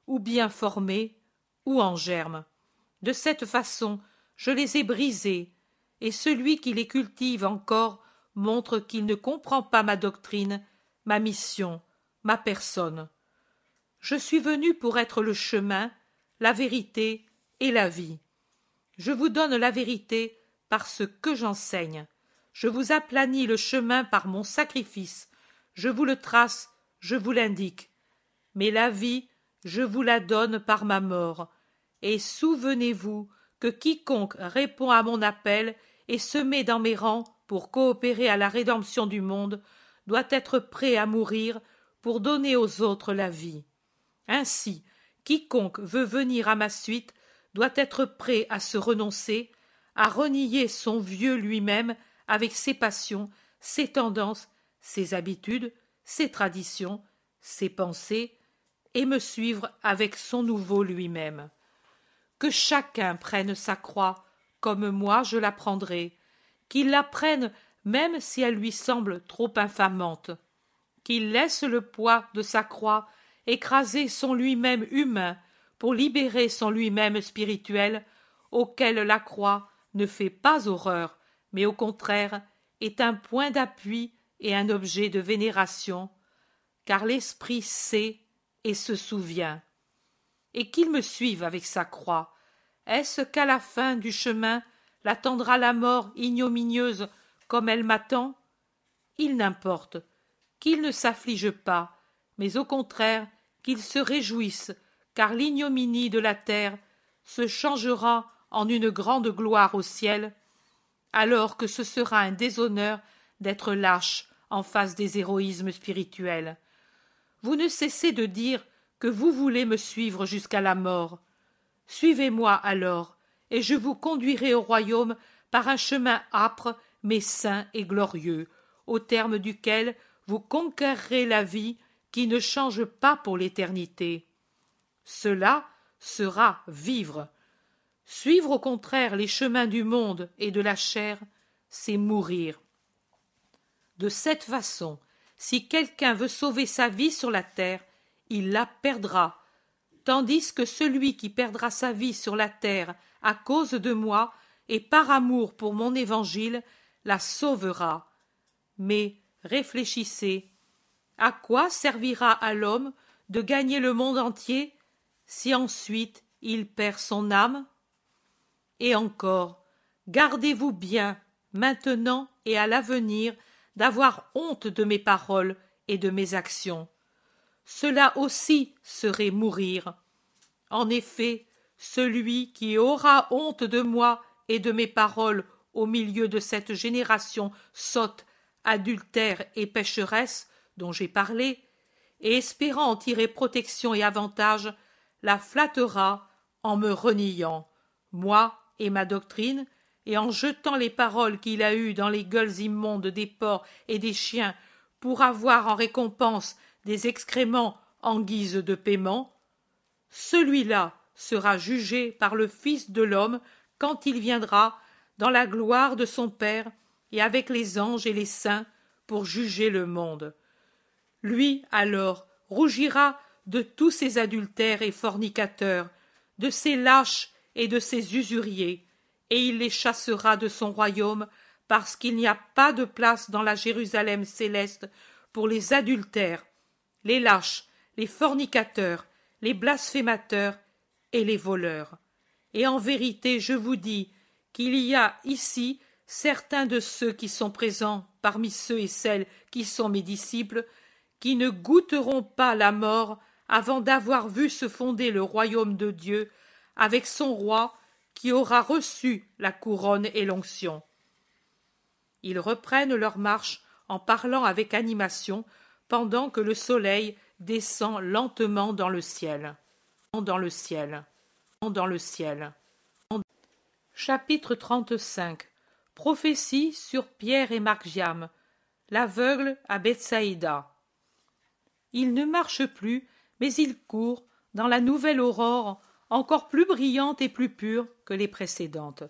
ou bien formées, ou en germe. De cette façon, je les ai brisées, et celui qui les cultive encore montre qu'il ne comprend pas ma doctrine, ma mission, ma personne. Je suis venu pour être le chemin, la vérité et la vie. Je vous donne la vérité par ce que j'enseigne. Je vous aplanis le chemin par mon sacrifice. Je vous le trace, je vous l'indique. Mais la vie, je vous la donne par ma mort. Et souvenez-vous que quiconque répond à mon appel et se met dans mes rangs pour coopérer à la rédemption du monde doit être prêt à mourir pour donner aux autres la vie. Ainsi, quiconque veut venir à ma suite doit être prêt à se renoncer, à renier son vieux lui-même avec ses passions, ses tendances, ses habitudes, ses traditions, ses pensées, et me suivre avec son nouveau lui-même. Que chacun prenne sa croix, comme moi je la prendrai, qu'il la prenne même si elle lui semble trop infamante, qu'il laisse le poids de sa croix écraser son lui-même humain pour libérer son lui-même spirituel, auquel la croix ne fait pas horreur, mais au contraire est un point d'appui et un objet de vénération, car l'esprit sait et se souvient. Et qu'il me suive avec sa croix. Est-ce qu'à la fin du chemin l'attendra la mort ignominieuse comme elle m'attend? Il n'importe, qu'il ne s'afflige pas, mais au contraire qu'il se réjouisse, car l'ignominie de la terre se changera en une grande gloire au ciel, alors que ce sera un déshonneur d'être lâche en face des héroïsmes spirituels. Vous ne cessez de dire que vous voulez me suivre jusqu'à la mort. Suivez-moi alors, et je vous conduirai au royaume par un chemin âpre mais saint et glorieux, au terme duquel vous conquerrez la vie qui ne change pas pour l'éternité. Cela sera vivre. Suivre au contraire les chemins du monde et de la chair, c'est mourir. De cette façon, si quelqu'un veut sauver sa vie sur la terre, il la perdra, tandis que celui qui perdra sa vie sur la terre à cause de moi et par amour pour mon évangile la sauvera. Mais réfléchissez, à quoi servira à l'homme de gagner le monde entier si ensuite il perd son âme? Et encore, gardez-vous bien, maintenant et à l'avenir, d'avoir honte de mes paroles et de mes actions. Cela aussi serait mourir. En effet, celui qui aura honte de moi et de mes paroles au milieu de cette génération sotte, adultère et pécheresse dont j'ai parlé, et espérant en tirer protection et avantage, la flattera en me reniant, moi et ma doctrine, et en jetant les paroles qu'il a eues dans les gueules immondes des porcs et des chiens pour avoir en récompense des excréments en guise de paiement, celui-là sera jugé par le Fils de l'homme quand il viendra dans la gloire de son Père et avec les anges et les saints pour juger le monde. Lui alors rougira de tous ces adultères et fornicateurs, de ces lâches et de ces usuriers, et il les chassera de son royaume, parce qu'il n'y a pas de place dans la Jérusalem céleste pour les adultères, les lâches, les fornicateurs, les blasphémateurs et les voleurs. Et en vérité, je vous dis qu'il y a ici certains de ceux qui sont présents parmi ceux et celles qui sont mes disciples, qui ne goûteront pas la mort avant d'avoir vu se fonder le royaume de Dieu avec son roi qui aura reçu la couronne et l'onction. Ils reprennent leur marche en parlant avec animation pendant que le soleil descend lentement dans le ciel. Dans le ciel. Dans le ciel. Chapitre 35. Prophétie sur Pierre et Margiam, l'aveugle à Bethsaïda. Il ne marche plus, mais il court dans la nouvelle aurore, encore plus brillante et plus pure que les précédentes.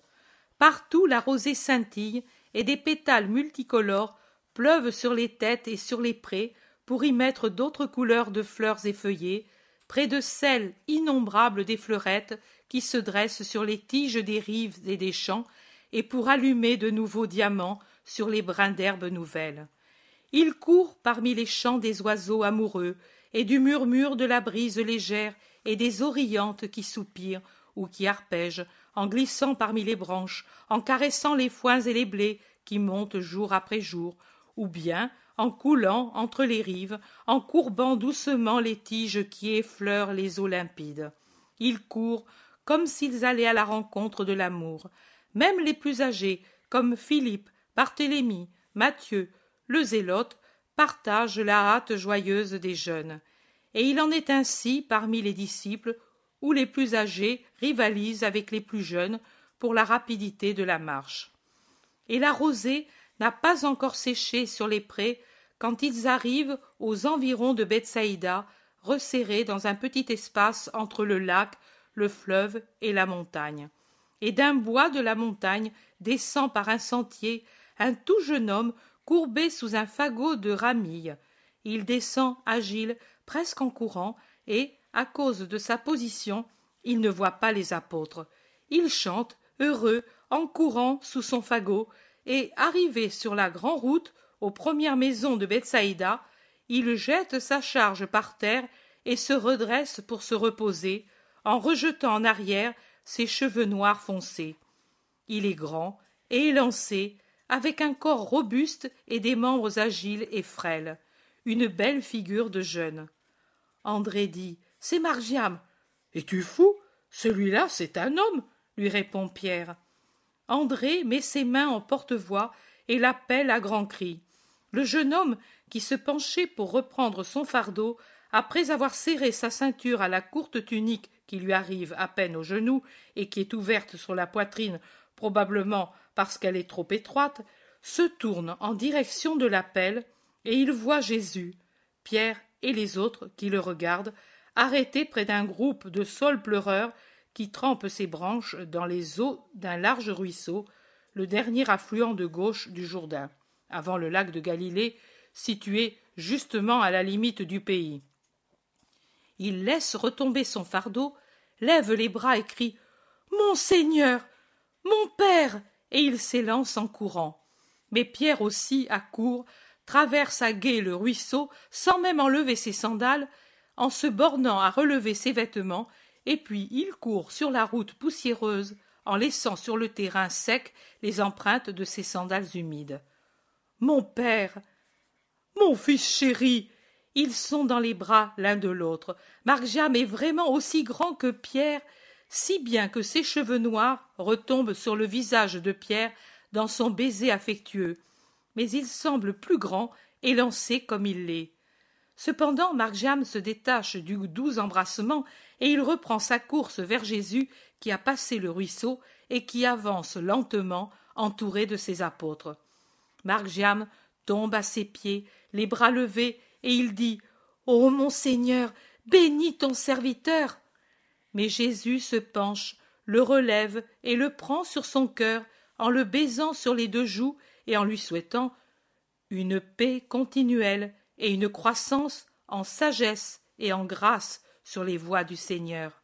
Partout la rosée scintille et des pétales multicolores pleuvent sur les têtes et sur les prés pour y mettre d'autres couleurs de fleurs effeuillées, près de celles innombrables des fleurettes qui se dressent sur les tiges des rives et des champs, et pour allumer de nouveaux diamants sur les brins d'herbes nouvelles. Il court parmi les chants des oiseaux amoureux et du murmure de la brise légère et des oreillantes qui soupirent ou qui arpègent en glissant parmi les branches, en caressant les foins et les blés qui montent jour après jour, ou bien en coulant entre les rives, en courbant doucement les tiges qui effleurent les eaux limpides. Ils courent comme s'ils allaient à la rencontre de l'amour. Même les plus âgés, comme Philippe, Barthélemy, Matthieu, le Zélote, partagent la hâte joyeuse des jeunes. Et il en est ainsi parmi les disciples, où les plus âgés rivalisent avec les plus jeunes pour la rapidité de la marche. Et la rosée n'a pas encore séché sur les prés quand ils arrivent aux environs de Bethsaïda, resserrés dans un petit espace entre le lac, le fleuve et la montagne. Et d'un bois de la montagne descend par un sentier un tout jeune homme courbé sous un fagot de ramilles. Il descend agile, presque en courant, et, à cause de sa position, il ne voit pas les apôtres. Il chante, heureux, en courant sous son fagot, et, arrivé sur la grande route, aux premières maisons de Bethsaïda, il jette sa charge par terre et se redresse pour se reposer, en rejetant en arrière ses cheveux noirs foncés. Il est grand et élancé, avec un corps robuste et des membres agiles et frêles, une belle figure de jeune. André dit « C'est Margiam !»« Es-tu fou ? Celui-là, c'est un homme !» lui répond Pierre. André met ses mains en porte-voix et l'appelle à grands cris. Le jeune homme, qui se penchait pour reprendre son fardeau, après avoir serré sa ceinture à la courte tunique qui lui arrive à peine aux genoux et qui est ouverte sur la poitrine, probablement parce qu'elle est trop étroite, se tourne en direction de l'appel et il voit Jésus, Pierre et les autres qui le regardent, arrêtés près d'un groupe de saules pleureurs qui trempent ses branches dans les eaux d'un large ruisseau, le dernier affluent de gauche du Jourdain, avant le lac de Galilée, situé justement à la limite du pays. Il laisse retomber son fardeau, lève les bras et crie « Mon Seigneur, mon Père !» et il s'élance en courant. Mais Pierre aussi accourt, traverse à gué le ruisseau sans même enlever ses sandales, en se bornant à relever ses vêtements, et puis il court sur la route poussiéreuse en laissant sur le terrain sec les empreintes de ses sandales humides. « Mon père, mon fils chéri !» Ils sont dans les bras l'un de l'autre. Margiam est vraiment aussi grand que Pierre, si bien que ses cheveux noirs retombent sur le visage de Pierre dans son baiser affectueux. Mais il semble plus grand, élancé comme il l'est. Cependant, Margiam se détache du doux embrassement et il reprend sa course vers Jésus qui a passé le ruisseau et qui avance lentement, entouré de ses apôtres. Margiam tombe à ses pieds, les bras levés, et il dit « Ô mon Seigneur, bénis ton serviteur !» Mais Jésus se penche, le relève et le prend sur son cœur en le baisant sur les deux joues et en lui souhaitant une paix continuelle et une croissance en sagesse et en grâce sur les voies du Seigneur.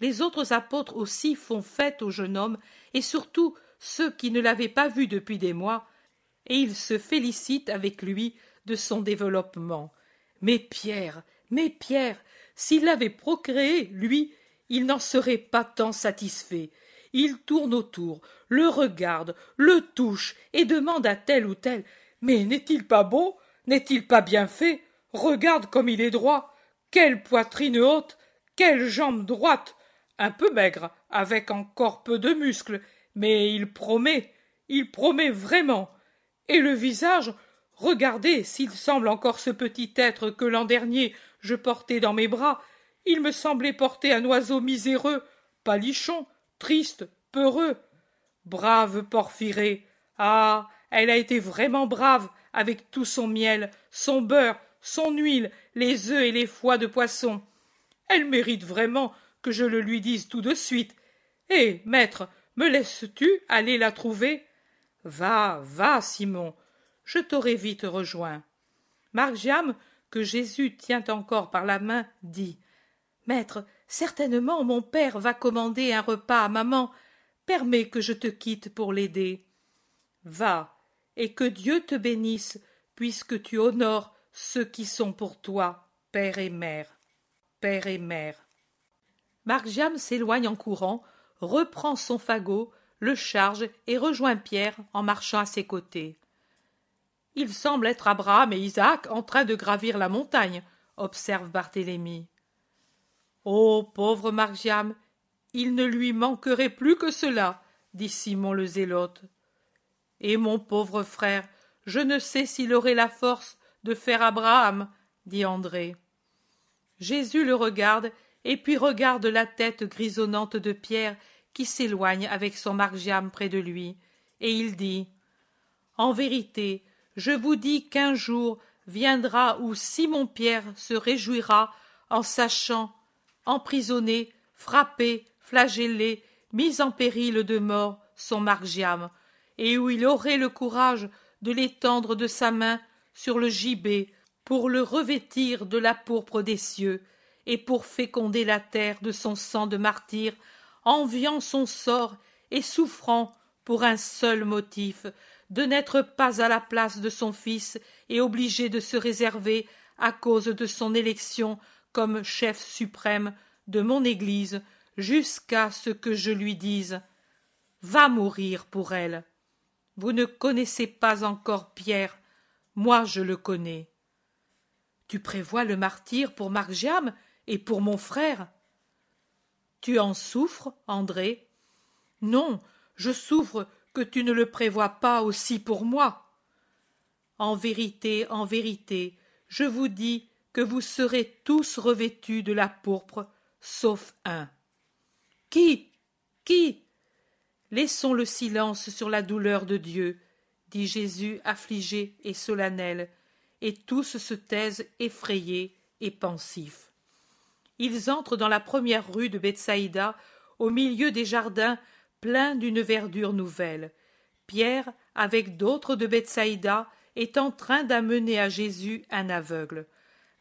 Les autres apôtres aussi font fête au jeune homme, et surtout ceux qui ne l'avaient pas vu depuis des mois, et ils se félicitent avec lui de son développement. Mais Pierre, s'il avait procréé, lui, il n'en serait pas tant satisfait. Il tourne autour, le regarde, le touche et demande à tel ou tel « Mais n'est-il pas beau? N'est-il pas bien fait? Regarde comme il est droit! Quelle poitrine haute! Quelle jambe droite! Un peu maigre, avec encore peu de muscles, mais il promet vraiment. Et le visage, regardez s'il semble encore ce petit être que l'an dernier je portais dans mes bras. Il me semblait porter un oiseau miséreux, palichon, triste, peureux. Brave Porphyrée! Ah, elle a été vraiment brave, avec tout son miel, son beurre, son huile, les œufs et les foies de poisson. Elle mérite vraiment que je le lui dise tout de suite. Eh, maître, me laisses-tu aller la trouver? Va, Simon, je t'aurai vite rejoint. Margiam, que Jésus tient encore par la main, dit « Maître, certainement mon père va commander un repas à maman. Permets que je te quitte pour l'aider. Va, et que Dieu te bénisse, puisque tu honores ceux qui sont pour toi, père et mère. Père et mère. » Margiam s'éloigne en courant, reprend son fagot, le charge et rejoint Pierre en marchant à ses côtés. « Il semble être Abraham et Isaac en train de gravir la montagne, » observe Barthélemy. « Oh, pauvre Margiam, il ne lui manquerait plus que cela, » dit Simon le Zélote. « Et mon pauvre frère, je ne sais s'il aurait la force de faire Abraham, » dit André. Jésus le regarde, et puis regarde la tête grisonnante de Pierre qui s'éloigne avec son Margiam près de lui, et il dit « En vérité, je vous dis qu'un jour viendra où Simon-Pierre se réjouira en sachant, emprisonné, frappé, flagellé, mis en péril de mort, son Margiam, et où il aurait le courage de l'étendre de sa main sur le gibet pour le revêtir de la pourpre des cieux, et pour féconder la terre de son sang de martyr, enviant son sort et souffrant pour un seul motif, de n'être pas à la place de son fils et obligé de se réserver, à cause de son élection comme chef suprême de mon Église, jusqu'à ce que je lui dise « Va mourir pour elle ». Vous ne connaissez pas encore Pierre, moi je le connais. Tu prévois le martyre pour Margiam et pour mon frère? Tu en souffres, André? Non, je souffre que tu ne le prévois pas aussi pour moi. En vérité, je vous dis que vous serez tous revêtus de la pourpre, sauf un. Qui? Laissons le silence sur la douleur de Dieu, dit Jésus affligé et solennel, et tous se taisent effrayés et pensifs. Ils entrent dans la première rue de Bethsaïda, au milieu des jardins pleins d'une verdure nouvelle. Pierre, avec d'autres de Bethsaïda, est en train d'amener à Jésus un aveugle.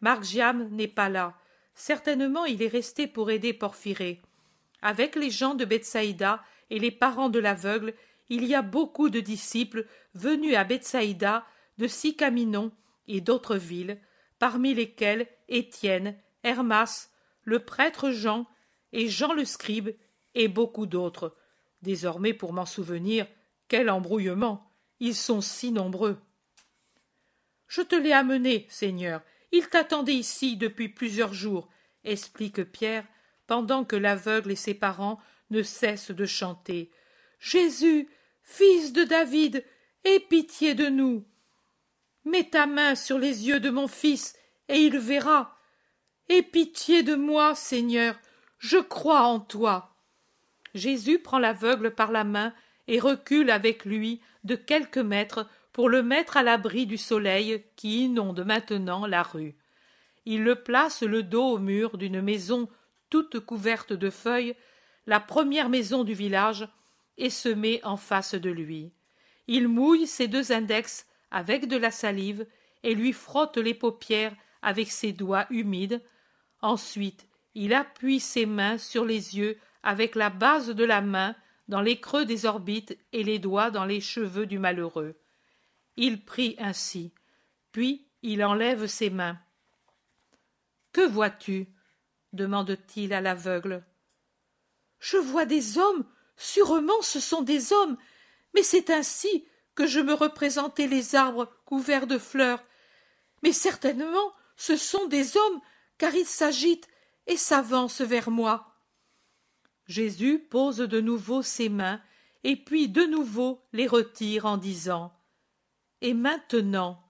Margiam n'est pas là. Certainement il est resté pour aider Porphyrée. Avec les gens de Bethsaïda et les parents de l'aveugle, il y a beaucoup de disciples venus à Bethsaïda, de Sycaminon et d'autres villes, parmi lesquels Étienne, Hermas, le prêtre Jean et Jean le scribe et beaucoup d'autres. Désormais, pour m'en souvenir, quel embrouillement! Ils sont si nombreux. Je te l'ai amené, Seigneur. Il t'attendait ici depuis plusieurs jours, explique Pierre, pendant que l'aveugle et ses parents ne cessent de chanter. Jésus, fils de David, aie pitié de nous. Mets ta main sur les yeux de mon fils, et il verra. Aie pitié de moi, Seigneur, je crois en toi. Jésus prend l'aveugle par la main et recule avec lui de quelques mètres pour le mettre à l'abri du soleil qui inonde maintenant la rue. Il le place le dos au mur d'une maison toute couverte de feuilles, la première maison du village, et se met en face de lui. Il mouille ses deux index avec de la salive et lui frotte les paupières avec ses doigts humides. Ensuite, il appuie ses mains sur les yeux avec la base de la main dans les creux des orbites et les doigts dans les cheveux du malheureux. Il prie ainsi, puis il enlève ses mains. « Que vois-tu » demande-t-il à l'aveugle. « Je vois des hommes, sûrement ce sont des hommes, mais c'est ainsi que je me représentais les arbres couverts de fleurs. Mais certainement ce sont des hommes, car ils s'agitent et s'avancent vers moi. » Jésus pose de nouveau ses mains, et puis de nouveau les retire en disant « Et maintenant,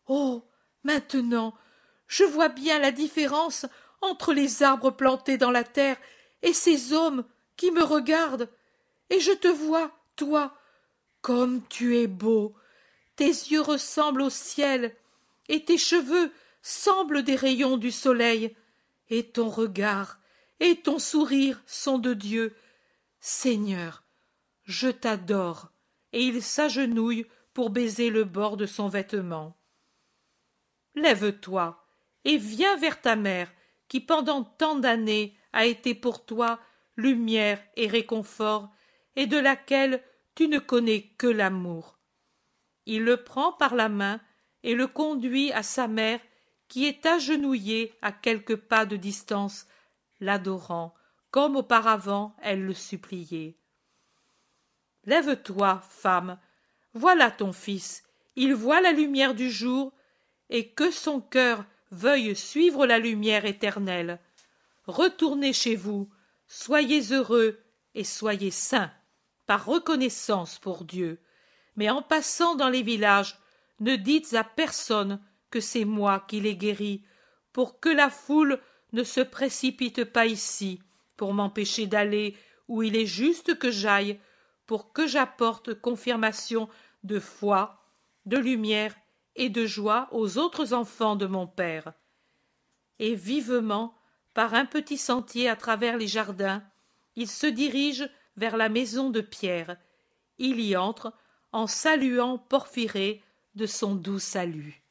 oh, maintenant, je vois bien la différence entre les arbres plantés dans la terre et ces hommes qui me regardent, et je te vois, toi, comme tu es beau, tes yeux ressemblent au ciel, et tes cheveux semblent des rayons du soleil, et ton regard et ton sourire sont de Dieu. Seigneur, je t'adore. » Et il s'agenouille pour baiser le bord de son vêtement. « Lève-toi et viens vers ta mère, qui pendant tant d'années a été pour toi lumière et réconfort, et de laquelle tu ne connais que l'amour. » Il le prend par la main et le conduit à sa mère, qui est agenouillée à quelques pas de distance, l'adorant, comme auparavant elle le suppliait. « Lève-toi, femme, voilà ton fils, il voit la lumière du jour, et que son cœur veuille suivre la lumière éternelle. Retournez chez vous, soyez heureux et soyez saints, par reconnaissance pour Dieu. Mais en passant dans les villages, ne dites à personne que c'est moi qui l'ai guéri, pour que la foule ne se précipite pas ici, pour m'empêcher d'aller où il est juste que j'aille, pour que j'apporte confirmation de foi, de lumière et de joie aux autres enfants de mon Père. » Et vivement, par un petit sentier à travers les jardins, il se dirige vers la maison de Pierre. Il y entre, en saluant Porphyrée de son doux salut.